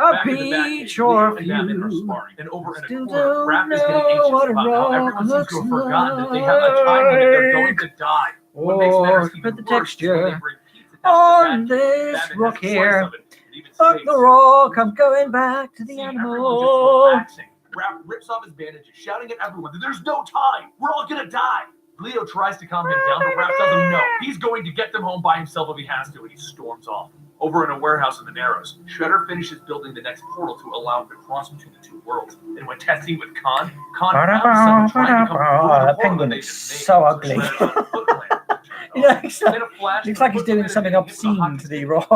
[SPEAKER 1] a
[SPEAKER 2] Back in the Batcave,
[SPEAKER 1] beach or
[SPEAKER 2] Leo and Batman are
[SPEAKER 1] view.
[SPEAKER 2] sparring, and over in a
[SPEAKER 1] Still
[SPEAKER 2] corner,
[SPEAKER 1] don't
[SPEAKER 2] Raph is getting
[SPEAKER 1] know
[SPEAKER 2] anxious
[SPEAKER 1] what a
[SPEAKER 2] about how
[SPEAKER 1] rock
[SPEAKER 2] everyone seems
[SPEAKER 1] looks
[SPEAKER 2] to have forgotten that they have a time limit. They're going to die. What makes matters
[SPEAKER 1] But
[SPEAKER 2] even
[SPEAKER 1] the
[SPEAKER 2] worse is when they
[SPEAKER 1] texture
[SPEAKER 2] bring pizza down
[SPEAKER 1] on
[SPEAKER 2] to the Batcave.
[SPEAKER 1] this
[SPEAKER 2] Batman
[SPEAKER 1] rock
[SPEAKER 2] has a slice
[SPEAKER 1] here.
[SPEAKER 2] of it, and even
[SPEAKER 1] Fuck
[SPEAKER 2] space.
[SPEAKER 1] the rock, I'm going back to the
[SPEAKER 2] Seeing everyone just
[SPEAKER 1] animal.
[SPEAKER 2] relaxing, Raph rips off his bandages, shouting at everyone that there's no time. We're all gonna die. Leo tries to calm him down, but Raph tells him no. He's going to get them home by himself if he has to, and he storms off. Over in a warehouse in the Narrows, Shredder finishes building the next portal to allow him to cross between the two worlds. And when testing with Khan found someone trying to come through the portal that
[SPEAKER 1] Penguin
[SPEAKER 2] they
[SPEAKER 1] is
[SPEAKER 2] just made.
[SPEAKER 1] so ugly.
[SPEAKER 2] Shredder got the foot clamp turned
[SPEAKER 1] You know,
[SPEAKER 2] off.
[SPEAKER 1] it's
[SPEAKER 2] In a flash,
[SPEAKER 1] looks
[SPEAKER 2] the
[SPEAKER 1] like he's
[SPEAKER 2] foot
[SPEAKER 1] doing
[SPEAKER 2] clamp
[SPEAKER 1] something
[SPEAKER 2] hit with a
[SPEAKER 1] obscene
[SPEAKER 2] hockey
[SPEAKER 1] to the
[SPEAKER 2] stick
[SPEAKER 1] rock.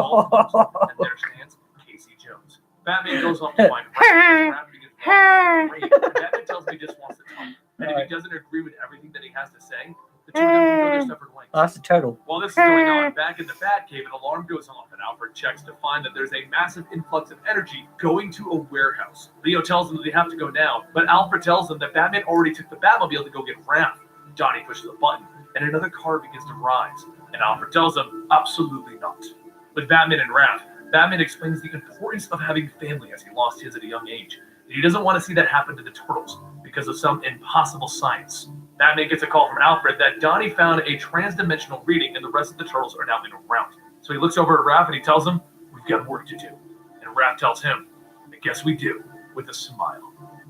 [SPEAKER 2] and there stands Casey Jones. Batman goes off to find Raph begins walking away. Batman tells him he just wants to talk. And if he doesn't agree with everything that he has to say, the two of them can go their separate ways.
[SPEAKER 1] That's a total.
[SPEAKER 2] While this is going on, back in the Batcave, an alarm goes off, and Alfred checks to find that there's a massive influx of energy going to a warehouse. Leo tells them that they have to go now, but Alfred tells them that Batman already took the Batmobile to go get Raph. Johnny pushes a button, and another car begins to rise, and Alfred tells them, absolutely not. With Batman and Raph, Batman explains the importance of having family as he lost his at a young age. He doesn't want to see that happen to the Turtles because of some impossible science. Batman gets a call from Alfred that Donnie found a trans-dimensional reading and the rest of the Turtles are now in a rout. So he looks over at Raph and he tells him, we've got work to do. And Raph tells him, I guess we do, with a smile.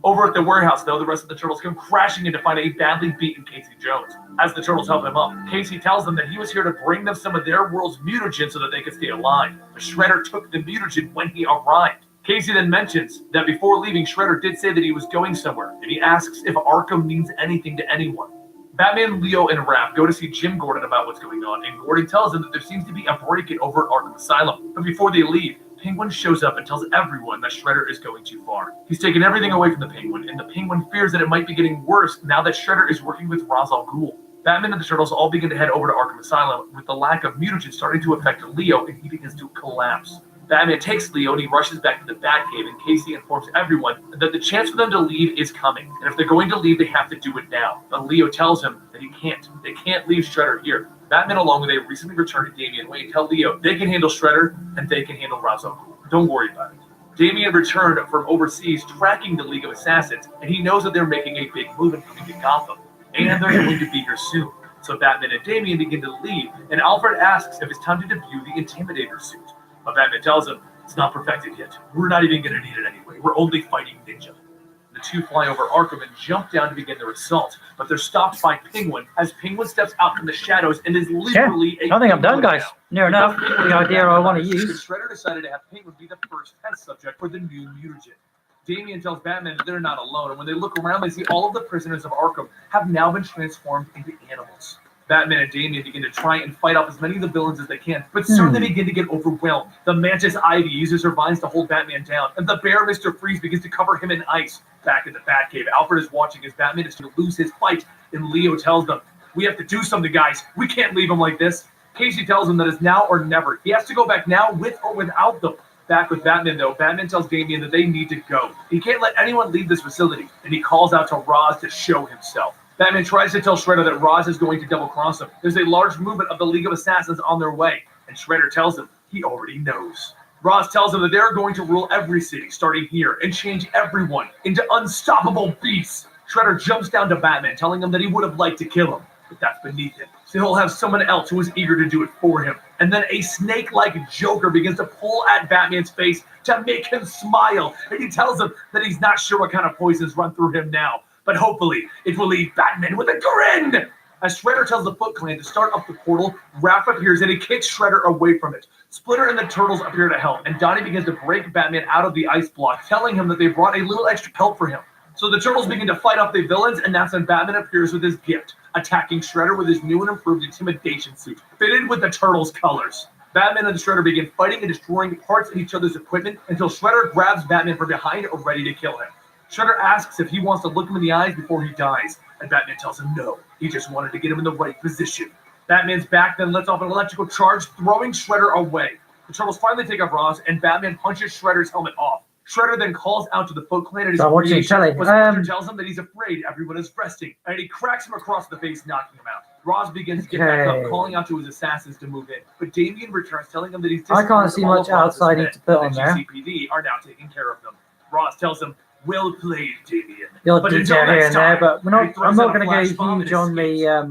[SPEAKER 2] Over at the warehouse, though, the rest of the Turtles come crashing in to find a badly beaten Casey Jones. As the Turtles help him up, Casey tells them that he was here to bring them some of their world's mutagen so that they could stay alive. But Shredder took the mutagen when he arrived. Casey then mentions that before leaving, Shredder did say that he was going somewhere, and he asks if Arkham means anything to anyone. Batman, Leo, and Raph go to see Jim Gordon about what's going on, and Gordon tells them that there seems to be a break-in over at Arkham Asylum. But before they leave, Penguin shows up and tells everyone that Shredder is going too far. He's taken everything away from the Penguin, and the Penguin fears that it might be getting worse now that Shredder is working with Ra's al Ghul. Batman and the Turtles all begin to head over to Arkham Asylum, with the lack of mutagen starting to affect Leo, and he begins to collapse. Batman takes Leo and he rushes back to the Batcave, and Casey informs everyone that the chance for them to leave is coming. And if they're going to leave, they have to do it now. But Leo tells him that he can't. They can't leave Shredder here. Batman, along with a recently returned Damian Wayne, tell Leo they can handle Shredder and they can handle Ra's al Ghul. Don't worry about it. Damian returned from overseas tracking the League of Assassins, and he knows that they're making a big move and coming to Gotham. And they're going to be here soon. So Batman and Damian begin to leave, and Alfred asks if it's time to debut the Intimidator suit. But Batman tells him, it's not perfected yet. We're not even going to need it anyway. We're only fighting Ninja. The two fly over Arkham and jump down to begin their assault, but they're stopped by Penguin as Penguin steps out from the shadows and is literally
[SPEAKER 1] I think I'm done, guys. Near enough. The idea I want to use.
[SPEAKER 2] Shredder decided to have Penguin be the first test subject for the new mutagen. Damian tells Batman that they're not alone, and when they look around, they see all of the prisoners of Arkham have now been transformed into animals. Batman and Damian begin to try and fight off as many of the villains as they can, but soon they begin to get overwhelmed. The Mantis Ivy uses her vines to hold Batman down, and the bear Mr. Freeze begins to cover him in ice. Back in the Batcave, Alfred is watching as Batman is to lose his fight, and Leo tells them, we have to do something, guys. We can't leave him like this. Casey tells him that it's now or never. He has to go back now with or without them. Back with Batman, though, Batman tells Damian that they need to go. He can't let anyone leave this facility, and he calls out to Ra's to show himself. Batman tries to tell Shredder that Ra's is going to double-cross him. There's a large movement of the League of Assassins on their way, and Shredder tells him he already knows. Ra's tells him that they're going to rule every city, starting here, and change everyone into unstoppable beasts. Shredder jumps down to Batman, telling him that he would have liked to kill him, but that's beneath him. So he'll have someone else who is eager to do it for him. And then a snake-like Joker begins to pull at Batman's face to make him smile, and he tells him that he's not sure what kind of poisons run through him now, but hopefully it will leave Batman with a grin. As Shredder tells the Foot Clan to start up the portal, Raph appears and he kicks Shredder away from it. Splinter and the Turtles appear to help, and Donnie begins to break Batman out of the ice block, telling him that they brought a little extra help for him. So the Turtles begin to fight off the villains, and that's when Batman appears with his gift, attacking Shredder with his new and improved intimidation suit, fitted with the Turtles' colors. Batman and the Shredder begin fighting and destroying parts of each other's equipment until Shredder grabs Batman from behind, ready to kill him. Shredder asks if he wants to look him in the eyes before he dies, and Batman tells him no, he just wanted to get him in the right position. Batman's back then lets off an electrical charge, throwing Shredder away. The Turtles finally take up Roz, and Batman punches Shredder's helmet off. Shredder then calls out to the Foot Clan at his creation, but Shredder tells him that he's afraid everyone is resting, and he cracks him across the face, knocking him out. Roz begins to get back up, calling out to his assassins to move in, but Damian returns, telling him that he's
[SPEAKER 1] I can't see much outside to put on there.
[SPEAKER 2] GCPD are now taking care of them. Roz tells him, "Well played, Damian."
[SPEAKER 1] Your detail here and there, but I'm not going to go huge on the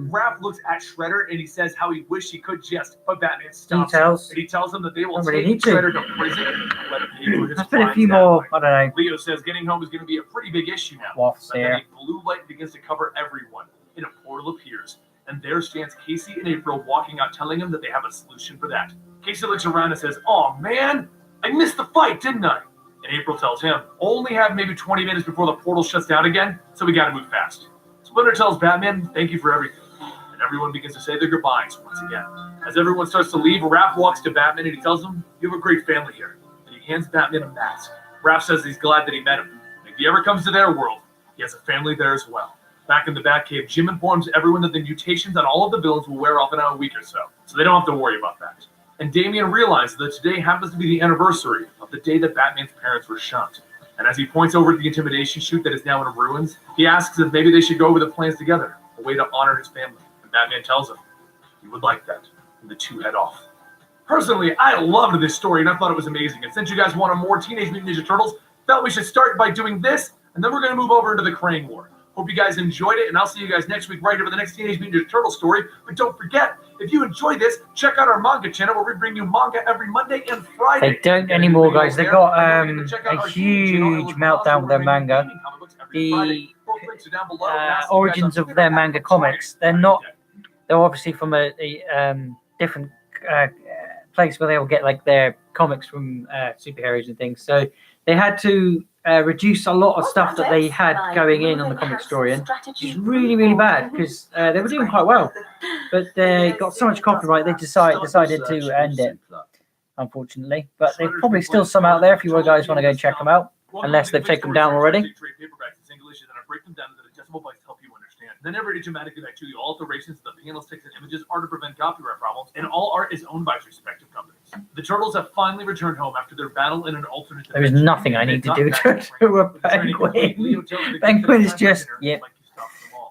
[SPEAKER 2] Raph looks at Shredder and he says how he wished he could just, but Batman stops
[SPEAKER 1] details.
[SPEAKER 2] Him, and he tells him that they will
[SPEAKER 1] really
[SPEAKER 2] take Shredder to prison and let him pay for his
[SPEAKER 1] Let's put a few
[SPEAKER 2] crimes
[SPEAKER 1] more,
[SPEAKER 2] that way.
[SPEAKER 1] I don't know.
[SPEAKER 2] Leo says getting home is going to be a pretty big issue now.
[SPEAKER 1] Waffles
[SPEAKER 2] But then
[SPEAKER 1] here.
[SPEAKER 2] a blue light begins to cover everyone, and a portal appears. And there stands Casey and April walking out, telling him that they have a solution for that. Casey looks around and says, "Oh man, I missed the fight, didn't I?" And April tells him, "Only have maybe 20 minutes before the portal shuts down again, so we gotta move fast." Splinter tells Batman, "Thank you for everything." And everyone begins to say their goodbyes once again. As everyone starts to leave, Raph walks to Batman and he tells him, "You have a great family here." And he hands Batman a mask. Raph says he's glad that he met him. And if he ever comes to their world, he has a family there as well. Back in the Batcave, Jim informs everyone that the mutations on all of the villains will wear off in a week or so they don't have to worry about that. And Damian realizes that today happens to be the anniversary of the day that Batman's parents were shot. And as he points over to the intimidation chute that is now in ruins, he asks if maybe they should go over the plans together, a way to honor his family. And Batman tells him he would like that, and the two head off. Personally, I loved this story, and I thought it was amazing. And since you guys wanted more Teenage Mutant Ninja Turtles, felt we should start by doing this, and then we're going to move over into the Krang War. Hope you guys enjoyed it, and I'll see you guys next week right here for the next Teenage Mutant Ninja Turtle story. But don't forget, if you enjoy this, check out our manga channel where we bring you manga every Monday and Friday.
[SPEAKER 1] They don't anymore, guys. They've got a huge meltdown with their manga. The origins of their manga comics. They're obviously from a different place where they will get like their comics from superheroes and things. So they had to reduce a lot of stuff that they had going in on the comic story, and it's really, really bad because they were doing quite well, but they got so much copyright they decided to end it, unfortunately. But there's probably still some out there if you guys want to go and check them out, unless they've taken them down already.
[SPEAKER 2] Then every dramatically back to the alterations to the panels, text, and images are to prevent copyright problems, and all art is owned by its respective companies. The Turtles have finally returned home after their battle in an alternate dimension.
[SPEAKER 1] There is nothing I need to do to a penguin. Penguin is just, yeah.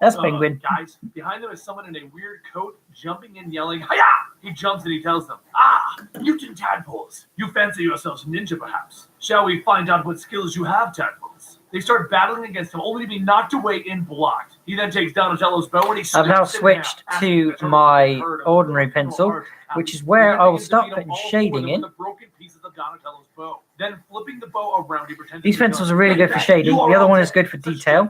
[SPEAKER 1] That's Penguin.
[SPEAKER 2] Guys, behind them is someone in a weird coat, jumping and yelling, "Hiya!" He jumps and he tells them, mutant tadpoles. You fancy yourselves ninja, perhaps? Shall we find out what skills you have, tadpoles? They start battling against him, only to be knocked away and blocked. He then takes Donatello's bow and he
[SPEAKER 1] I've now switched to my ordinary pencil, which is where I will start putting shading in.
[SPEAKER 2] Then flipping the bow around, he pretends
[SPEAKER 1] These pencils are really good for shading. The other one is good for detail.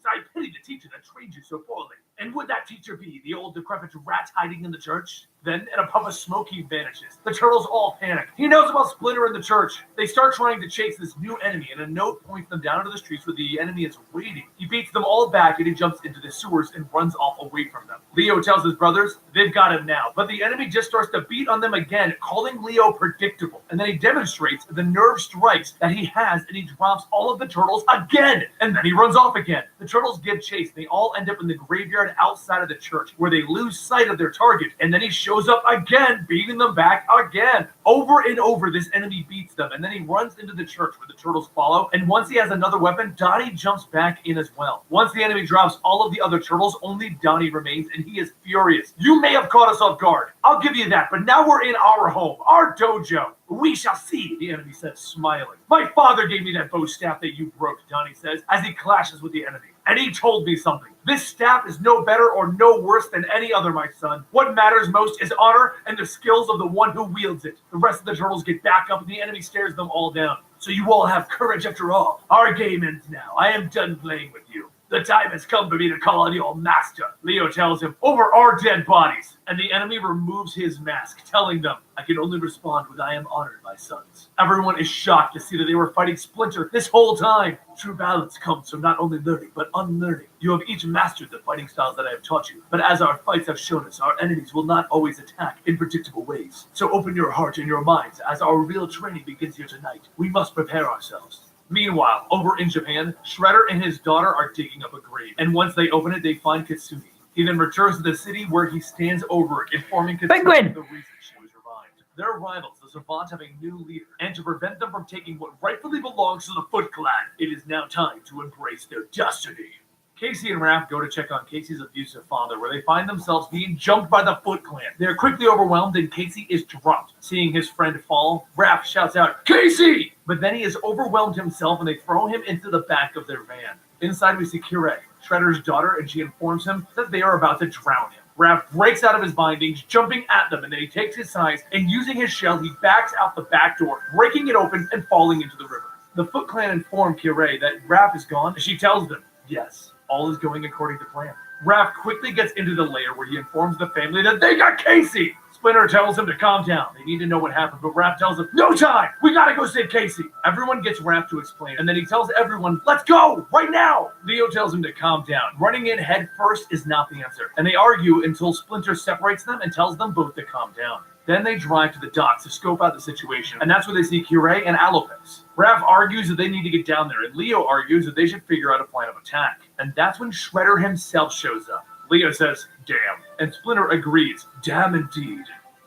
[SPEAKER 2] I pity the teacher that trained you so poorly. And would that teacher be the old decrepit rat hiding in the church? Then, in a puff of smoke, he vanishes. The Turtles all panic. He knows about Splinter in the church. They start trying to chase this new enemy, and a note points them down to the streets where the enemy is waiting. He beats them all back, and he jumps into the sewers and runs off away from them. Leo tells his brothers they've got him now, but the enemy just starts to beat on them again, calling Leo predictable. And then he demonstrates the nerve strikes that he has, and he drops all of the Turtles again. And then he runs off again. The Turtles give chase. They all end up in the graveyard outside of the church, where they lose sight of their target. And then he shows up again, beating them back again. Over and over, this enemy beats them, and then he runs into the church where the Turtles follow, and once he has another weapon, Donnie jumps back in as well. Once the enemy drops all of the other Turtles, only Donnie remains, and he is furious. You may have caught us off guard. I'll give you that, but now we're in our home, our dojo. We shall see, the enemy says, smiling. My father gave me that bow staff that you broke, Donnie says, as he clashes with the enemy. And he told me something. This staff is no better or no worse than any other, my son. What matters most is honor and the skills of the one who wields it. The rest of the Turtles get back up and the enemy stares them all down. So you all have courage after all. Our game ends now. I am done playing with you. The time has come for me to call on your master, Leo tells him, over our dead bodies. And the enemy removes his mask, telling them, I can only respond with I am honored, my sons. Everyone is shocked to see that they were fighting Splinter this whole time. True balance comes from not only learning, but unlearning. You have each mastered the fighting styles that I have taught you. But as our fights have shown us, our enemies will not always attack in predictable ways. So open your heart and your minds as our real training begins here tonight. We must prepare ourselves. Meanwhile, over in Japan, Shredder and his daughter are digging up a grave. And once they open it, they find Katsuni. He then returns to the city where he stands over it, informing Katsuni of the reason she was revived. Their rivals, the Savants, have a new leader, and to prevent them from taking what rightfully belongs to the Foot Clan, it is now time to embrace their destiny. Casey and Raph go to check on Casey's abusive father, where they find themselves being jumped by the Foot Clan. They are quickly overwhelmed, and Casey is dropped. Seeing his friend fall, Raph shouts out, Casey! But then he is overwhelmed himself, and they throw him into the back of their van. Inside, we see Kirei, Shredder's daughter, and she informs him that they are about to drown him. Raph breaks out of his bindings, jumping at them, and then he takes his size, and using his shell, he backs out the back door, breaking it open and falling into the river. The Foot Clan inform Kirei that Raph is gone, and she tells them, yes, all is going according to plan. Raph quickly gets into the lair where he informs the family that they got Casey. Splinter tells him to calm down. They need to know what happened, but Raph tells him, no time! We gotta go save Casey! Everyone gets Raph to explain, and then he tells everyone, let's go! Right now! Leo tells him to calm down. Running in head first is not the answer, and they argue until Splinter separates them and tells them both to calm down. Then they drive to the docks to scope out the situation, and that's where they see Kirei and Alopex. Raph argues that they need to get down there, and Leo argues that they should figure out a plan of attack. And that's when Shredder himself shows up. Leo says, damn, and Splinter agrees, damn indeed.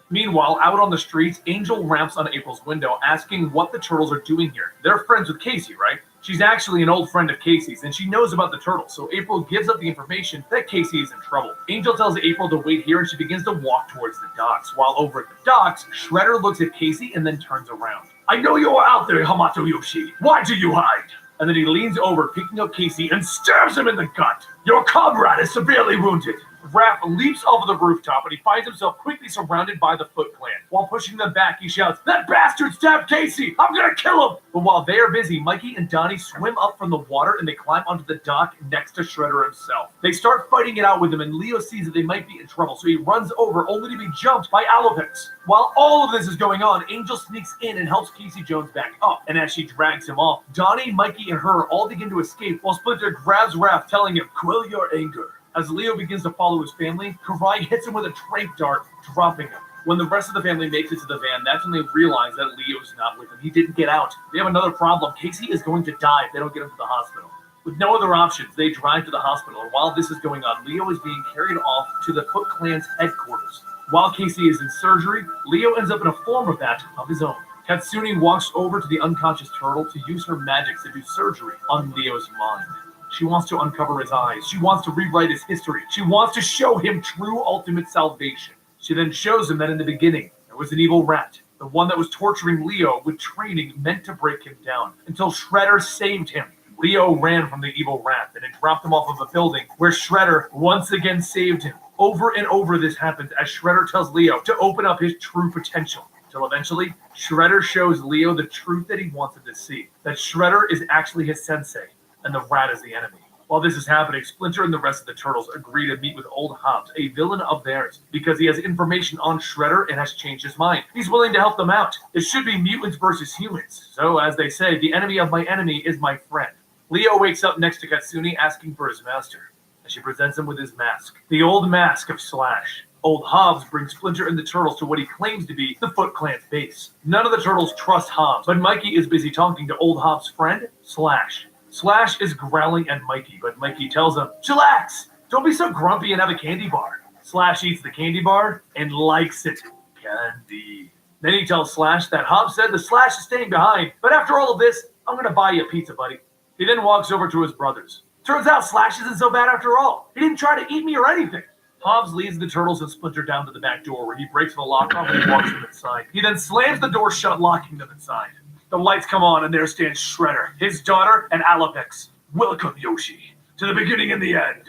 [SPEAKER 2] Meanwhile, out on the streets, Angel ramps on April's window, asking what the turtles are doing here. They're friends with Casey, right? She's actually an old friend of Casey's, and she knows about the turtles, so April gives up the information that Casey is in trouble. Angel tells April to wait here, and she begins to walk towards the docks. While over at the docks, Shredder looks at Casey and then turns around. I know you are out there, Hamato Yoshi. Why do you hide? And then he leans over, picking up Casey, and stabs him in the gut. Your comrade is severely wounded. Raph leaps off of the rooftop, and he finds himself quickly surrounded by the Foot Clan. While pushing them back, he shouts, that bastard stabbed Casey! I'm gonna kill him! But while they are busy, Mikey and Donnie swim up from the water, and they climb onto the dock next to Shredder himself. They start fighting it out with him, and Leo sees that they might be in trouble, so he runs over, only to be jumped by Alopex. While all of this is going on, Angel sneaks in and helps Casey Jones back up, and as she drags him off, Donnie, Mikey, and her all begin to escape, while Splinter grabs Raph, telling him, quell your anger. As Leo begins to follow his family, Karai hits him with a tranq dart, dropping him. When the rest of the family makes it to the van, that's when they realize that Leo's not with him. He didn't get out. They have another problem. Casey is going to die if they don't get him to the hospital. With no other options, they drive to the hospital, and while this is going on, Leo is being carried off to the Foot Clan's headquarters. While Casey is in surgery, Leo ends up in a form of that of his own. Katsuni walks over to the unconscious turtle to use her magic to do surgery on Leo's mind. She wants to uncover his eyes. She wants to rewrite his history. She wants to show him true ultimate salvation. She then shows him that in the beginning, there was an evil rat, the one that was torturing Leo with training meant to break him down, until Shredder saved him. Leo ran from the evil rat, and it dropped him off of a building, where Shredder once again saved him. Over and over this happens as Shredder tells Leo to open up his true potential. Till eventually, Shredder shows Leo the truth that he wanted to see, that Shredder is actually his sensei, and the rat is the enemy. While this is happening, Splinter and the rest of the turtles agree to meet with Old Hobbs, a villain of theirs, because he has information on Shredder and has changed his mind. He's willing to help them out. It should be mutants versus humans. So, as they say, the enemy of my enemy is my friend. Leo wakes up next to Katsuni asking for his master, and she presents him with his mask, the old mask of Slash. Old Hobbs brings Splinter and the turtles to what he claims to be the Foot Clan's base. None of the turtles trust Hobbs, but Mikey is busy talking to Old Hobbs' friend, Slash. Slash is growling at Mikey, but Mikey tells him, chillax! Don't be so grumpy and have a candy bar. Slash eats the candy bar and likes it. Candy. Then he tells Slash that Hobbs said the Slash is staying behind, but after all of this, I'm going to buy you a pizza, buddy. He then walks over to his brothers. Turns out Slash isn't so bad after all. He didn't try to eat me or anything. Hobbs leads the turtles and Splinter down to the back door, where he breaks the lock off and he walks them inside. He then slams the door shut, locking them inside. The lights come on, and there stands Shredder, his daughter, and Alopex. Welcome, Yoshi, to the beginning and the end.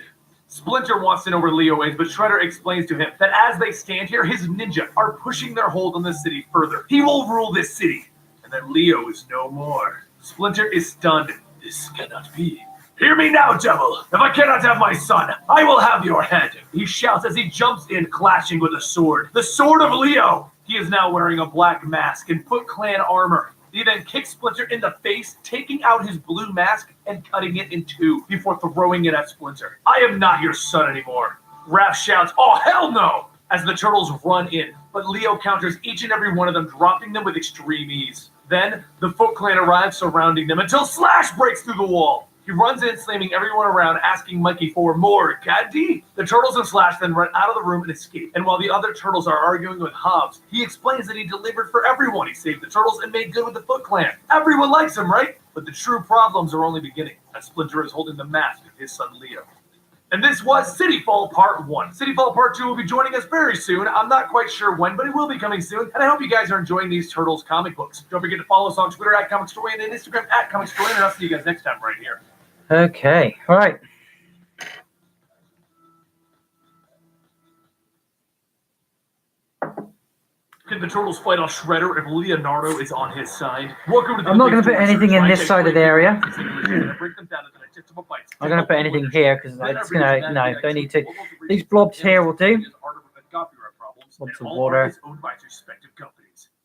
[SPEAKER 2] Splinter wants to know where Leo is, but Shredder explains to him that as they stand here, his ninja are pushing their hold on the city further. He will rule this city, and that Leo is no more. Splinter is stunned. This cannot be. Hear me now, devil! If I cannot have my son, I will have your head! He shouts as he jumps in, clashing with a sword. The sword of Leo! He is now wearing a black mask and Foot Clan armor. He then kicks Splinter in the face, taking out his blue mask and cutting it in two before throwing it at Splinter. I am not your son anymore. Raph shouts, "Oh, hell no!" as the turtles run in, but Leo counters each and every one of them, dropping them with extreme ease. Then, the Foot Clan arrives, surrounding them until Slash breaks through the wall. He runs in, slamming everyone around, asking Mikey for more candy. The Turtles and Slash then run out of the room and escape. And while the other Turtles are arguing with Hobbs, he explains that he delivered for everyone. He saved the Turtles and made good with the Foot Clan. Everyone likes him, right? But the true problems are only beginning, as Splinter is holding the mask of his son Leo. And this was City Fall Part 1. City Fall Part 2 will be joining us very soon. I'm not quite sure when, but it will be coming soon. And I hope you guys are enjoying these Turtles comic books. Don't forget to follow us on Twitter at ComicsDorian and Instagram at ComicsDorian. And I'll see you guys next time right here.
[SPEAKER 1] Okay, all right.
[SPEAKER 2] Can the Turtles fight off Shredder if Leonardo is on his side? Welcome to the
[SPEAKER 1] I'm not going to put anything in this side of the area.
[SPEAKER 2] I'm
[SPEAKER 1] I'm going to put anything here because it's going to, no, don't need to. These blobs here will do. Lots of water.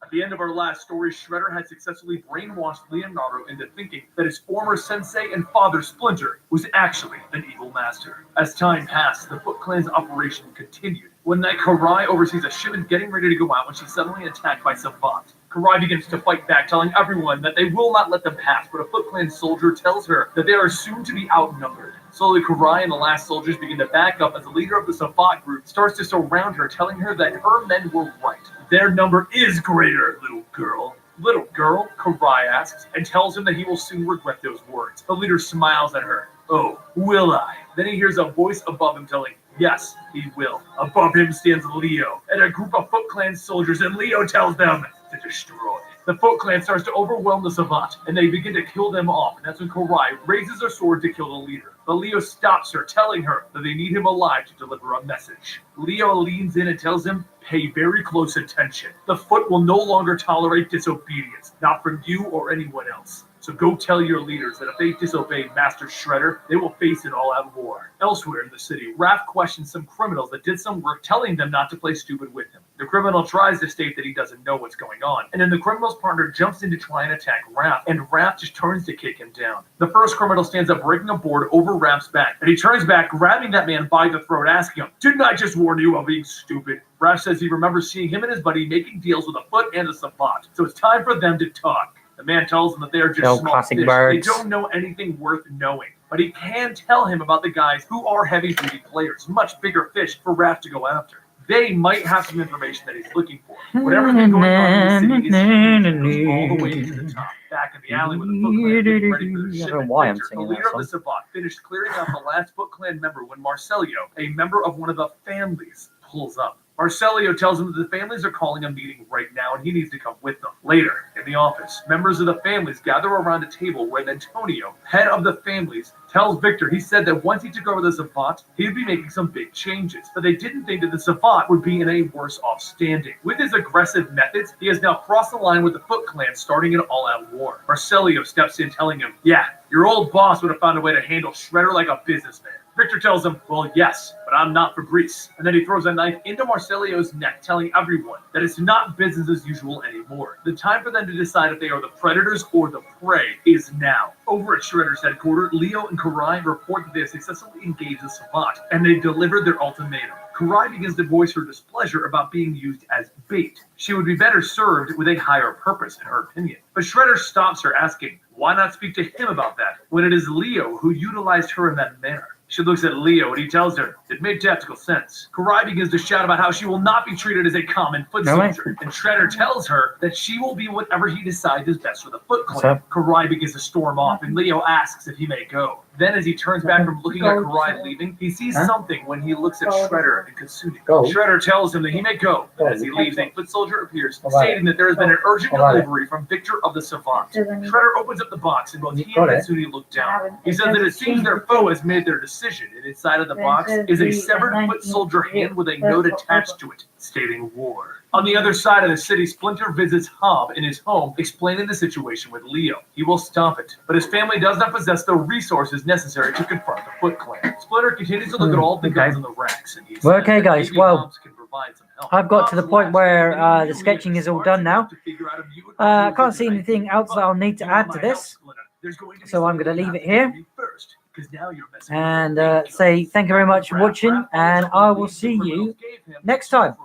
[SPEAKER 2] At the end of our last story, Shredder had successfully brainwashed Leonardo into thinking that his former sensei and father, Splinter, was actually an evil master. As time passed, the Foot Clan's operation continued. One night, Karai oversees a shipment getting ready to go out when she's suddenly attacked by Savant. Karai begins to fight back, telling everyone that they will not let them pass, but a Foot Clan soldier tells her that they are soon to be outnumbered. Slowly, Karai and the last soldiers begin to back up as the leader of the Savant group starts to surround her, telling her that her men were right. Their number is greater, little girl. Little girl? Karai asks, and tells him that he will soon regret those words. The leader smiles at her. Oh, will I? Then he hears a voice above him telling, yes, he will. Above him stands Leo and a group of Foot Clan soldiers, and Leo tells them to destroy. The Foot Clan starts to overwhelm the Savant, and they begin to kill them off, and that's when Karai raises her sword to kill the leader. But Leo stops her, telling her that they need him alive to deliver a message. Leo leans in and tells him, pay very close attention. The Foot will no longer tolerate disobedience, not from you or anyone else. So go tell your leaders that if they disobey Master Shredder, they will face an all-out war. Elsewhere in the city, Raph questions some criminals that did some work, telling them not to play stupid with him. The criminal tries to state that he doesn't know what's going on, and then the criminal's partner jumps in to try and attack Raph, and Raph just turns to kick him down. The first criminal stands up, breaking a board over Raph's back, and he turns back, grabbing that man by the throat, asking him, didn't I just warn you of being stupid? Raph says he remembers seeing him and his buddy making deals with a Foot and a Savant, so it's time for them to talk. The man tells them that they are just small fish. They don't know anything worth knowing. But he can tell him about the guys who are heavy-duty players, much bigger fish for Raph to go after. They might have some information that he's looking for. Whatever's been going on in the city is huge, all the way to the top. Back in the alley with the Foot Clan getting ready for the shipment, the leader of the Savant finished clearing out the last Foot Clan member when Marcelio, a member of one of the families, pulls up. Marcelio tells him that the families are calling a meeting right now and he needs to come with them. Later, in the office, members of the families gather around a table where Antonio, head of the families, tells Victor he said that once he took over the Savant, he'd be making some big changes, but they didn't think that the Savant would be in a worse off standing. With his aggressive methods, he has now crossed the line with the Foot Clan, starting an all-out war. Marcelio steps in, telling him, yeah, your old boss would have found a way to handle Shredder like a businessman. Victor tells him, well, yes, but I'm not Fabrice. And then he throws a knife into Marcelio's neck, telling everyone that it's not business as usual anymore. The time for them to decide if they are the predators or the prey is now. Over at Shredder's headquarters, Leo and Karai report that they have successfully engaged the Savant, and they've delivered their ultimatum. Karai begins to voice her displeasure about being used as bait. She would be better served with a higher purpose, in her opinion. But Shredder stops her, asking, why not speak to him about that, when it is Leo who utilized her in that manner? She looks at Leo and he tells her it made tactical sense. Karai begins to shout about how she will not be treated as a common Foot soldier. And Shredder tells her that she will be whatever he decides is best for the Foot Clan. Karai begins to storm off and Leo asks if he may go. Then as he turns back from looking at Karai leaving, he sees something when he looks at Shredder and Kasumi. Shredder tells him that he may go. And as he leaves, a Foot soldier appears, stating that there has been an urgent delivery from Victor of the Savant. Shredder opens up the box and both he and Kasumi look down. He says that it seems their foe has made their decision, and inside of the box is a severed Foot soldier hand with a note attached to it, stating war. On the other side of the city, Splinter visits Hob in his home, explaining the situation with Leo. He will stop it, but his family does not possess the resources necessary to confront the Foot Clan. Splinter continues to look at all the guns in the racks, and he says
[SPEAKER 1] Okay,
[SPEAKER 2] that
[SPEAKER 1] guys,
[SPEAKER 2] maybe
[SPEAKER 1] well,
[SPEAKER 2] Hobbs can provide some help.
[SPEAKER 1] I've got to the
[SPEAKER 2] Hobbs
[SPEAKER 1] point
[SPEAKER 2] laughs
[SPEAKER 1] where
[SPEAKER 2] at him,
[SPEAKER 1] the
[SPEAKER 2] "You
[SPEAKER 1] sketching
[SPEAKER 2] really
[SPEAKER 1] is all
[SPEAKER 2] smart
[SPEAKER 1] done
[SPEAKER 2] to
[SPEAKER 1] now.
[SPEAKER 2] have to figure out a mutant
[SPEAKER 1] I
[SPEAKER 2] who
[SPEAKER 1] can't
[SPEAKER 2] lives
[SPEAKER 1] see
[SPEAKER 2] in
[SPEAKER 1] anything else that I'll need to
[SPEAKER 2] You want
[SPEAKER 1] add to
[SPEAKER 2] my help,
[SPEAKER 1] this.
[SPEAKER 2] Splinter? There's going to be
[SPEAKER 1] So I'm
[SPEAKER 2] something
[SPEAKER 1] going to
[SPEAKER 2] you
[SPEAKER 1] leave
[SPEAKER 2] have
[SPEAKER 1] it
[SPEAKER 2] to
[SPEAKER 1] here.
[SPEAKER 2] do me first, 'cause now you're messing
[SPEAKER 1] And
[SPEAKER 2] with the big
[SPEAKER 1] say
[SPEAKER 2] guns."
[SPEAKER 1] thank you very much for watching, and I will see you next time.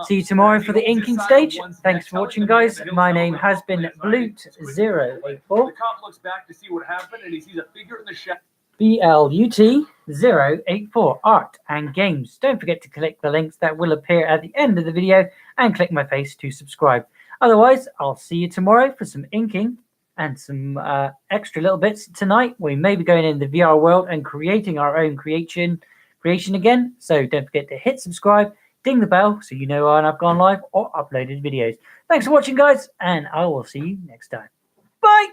[SPEAKER 1] See you tomorrow for the inking stage. Thanks for watching, guys. My name has been Blut084.
[SPEAKER 2] The cop looks back to see what happened, and he sees a figure in the shadow.
[SPEAKER 1] BLUT084 Art and Games. Don't forget to click the links that will appear at the end of the video and click my face to subscribe. Otherwise, I'll see you tomorrow for some inking and some extra little bits tonight. We may be going in the VR world and creating our own creation again. So don't forget to hit subscribe, ding the bell so you know when I've gone live or uploaded videos. Thanks for watching, guys, and I will see you next time. Bye!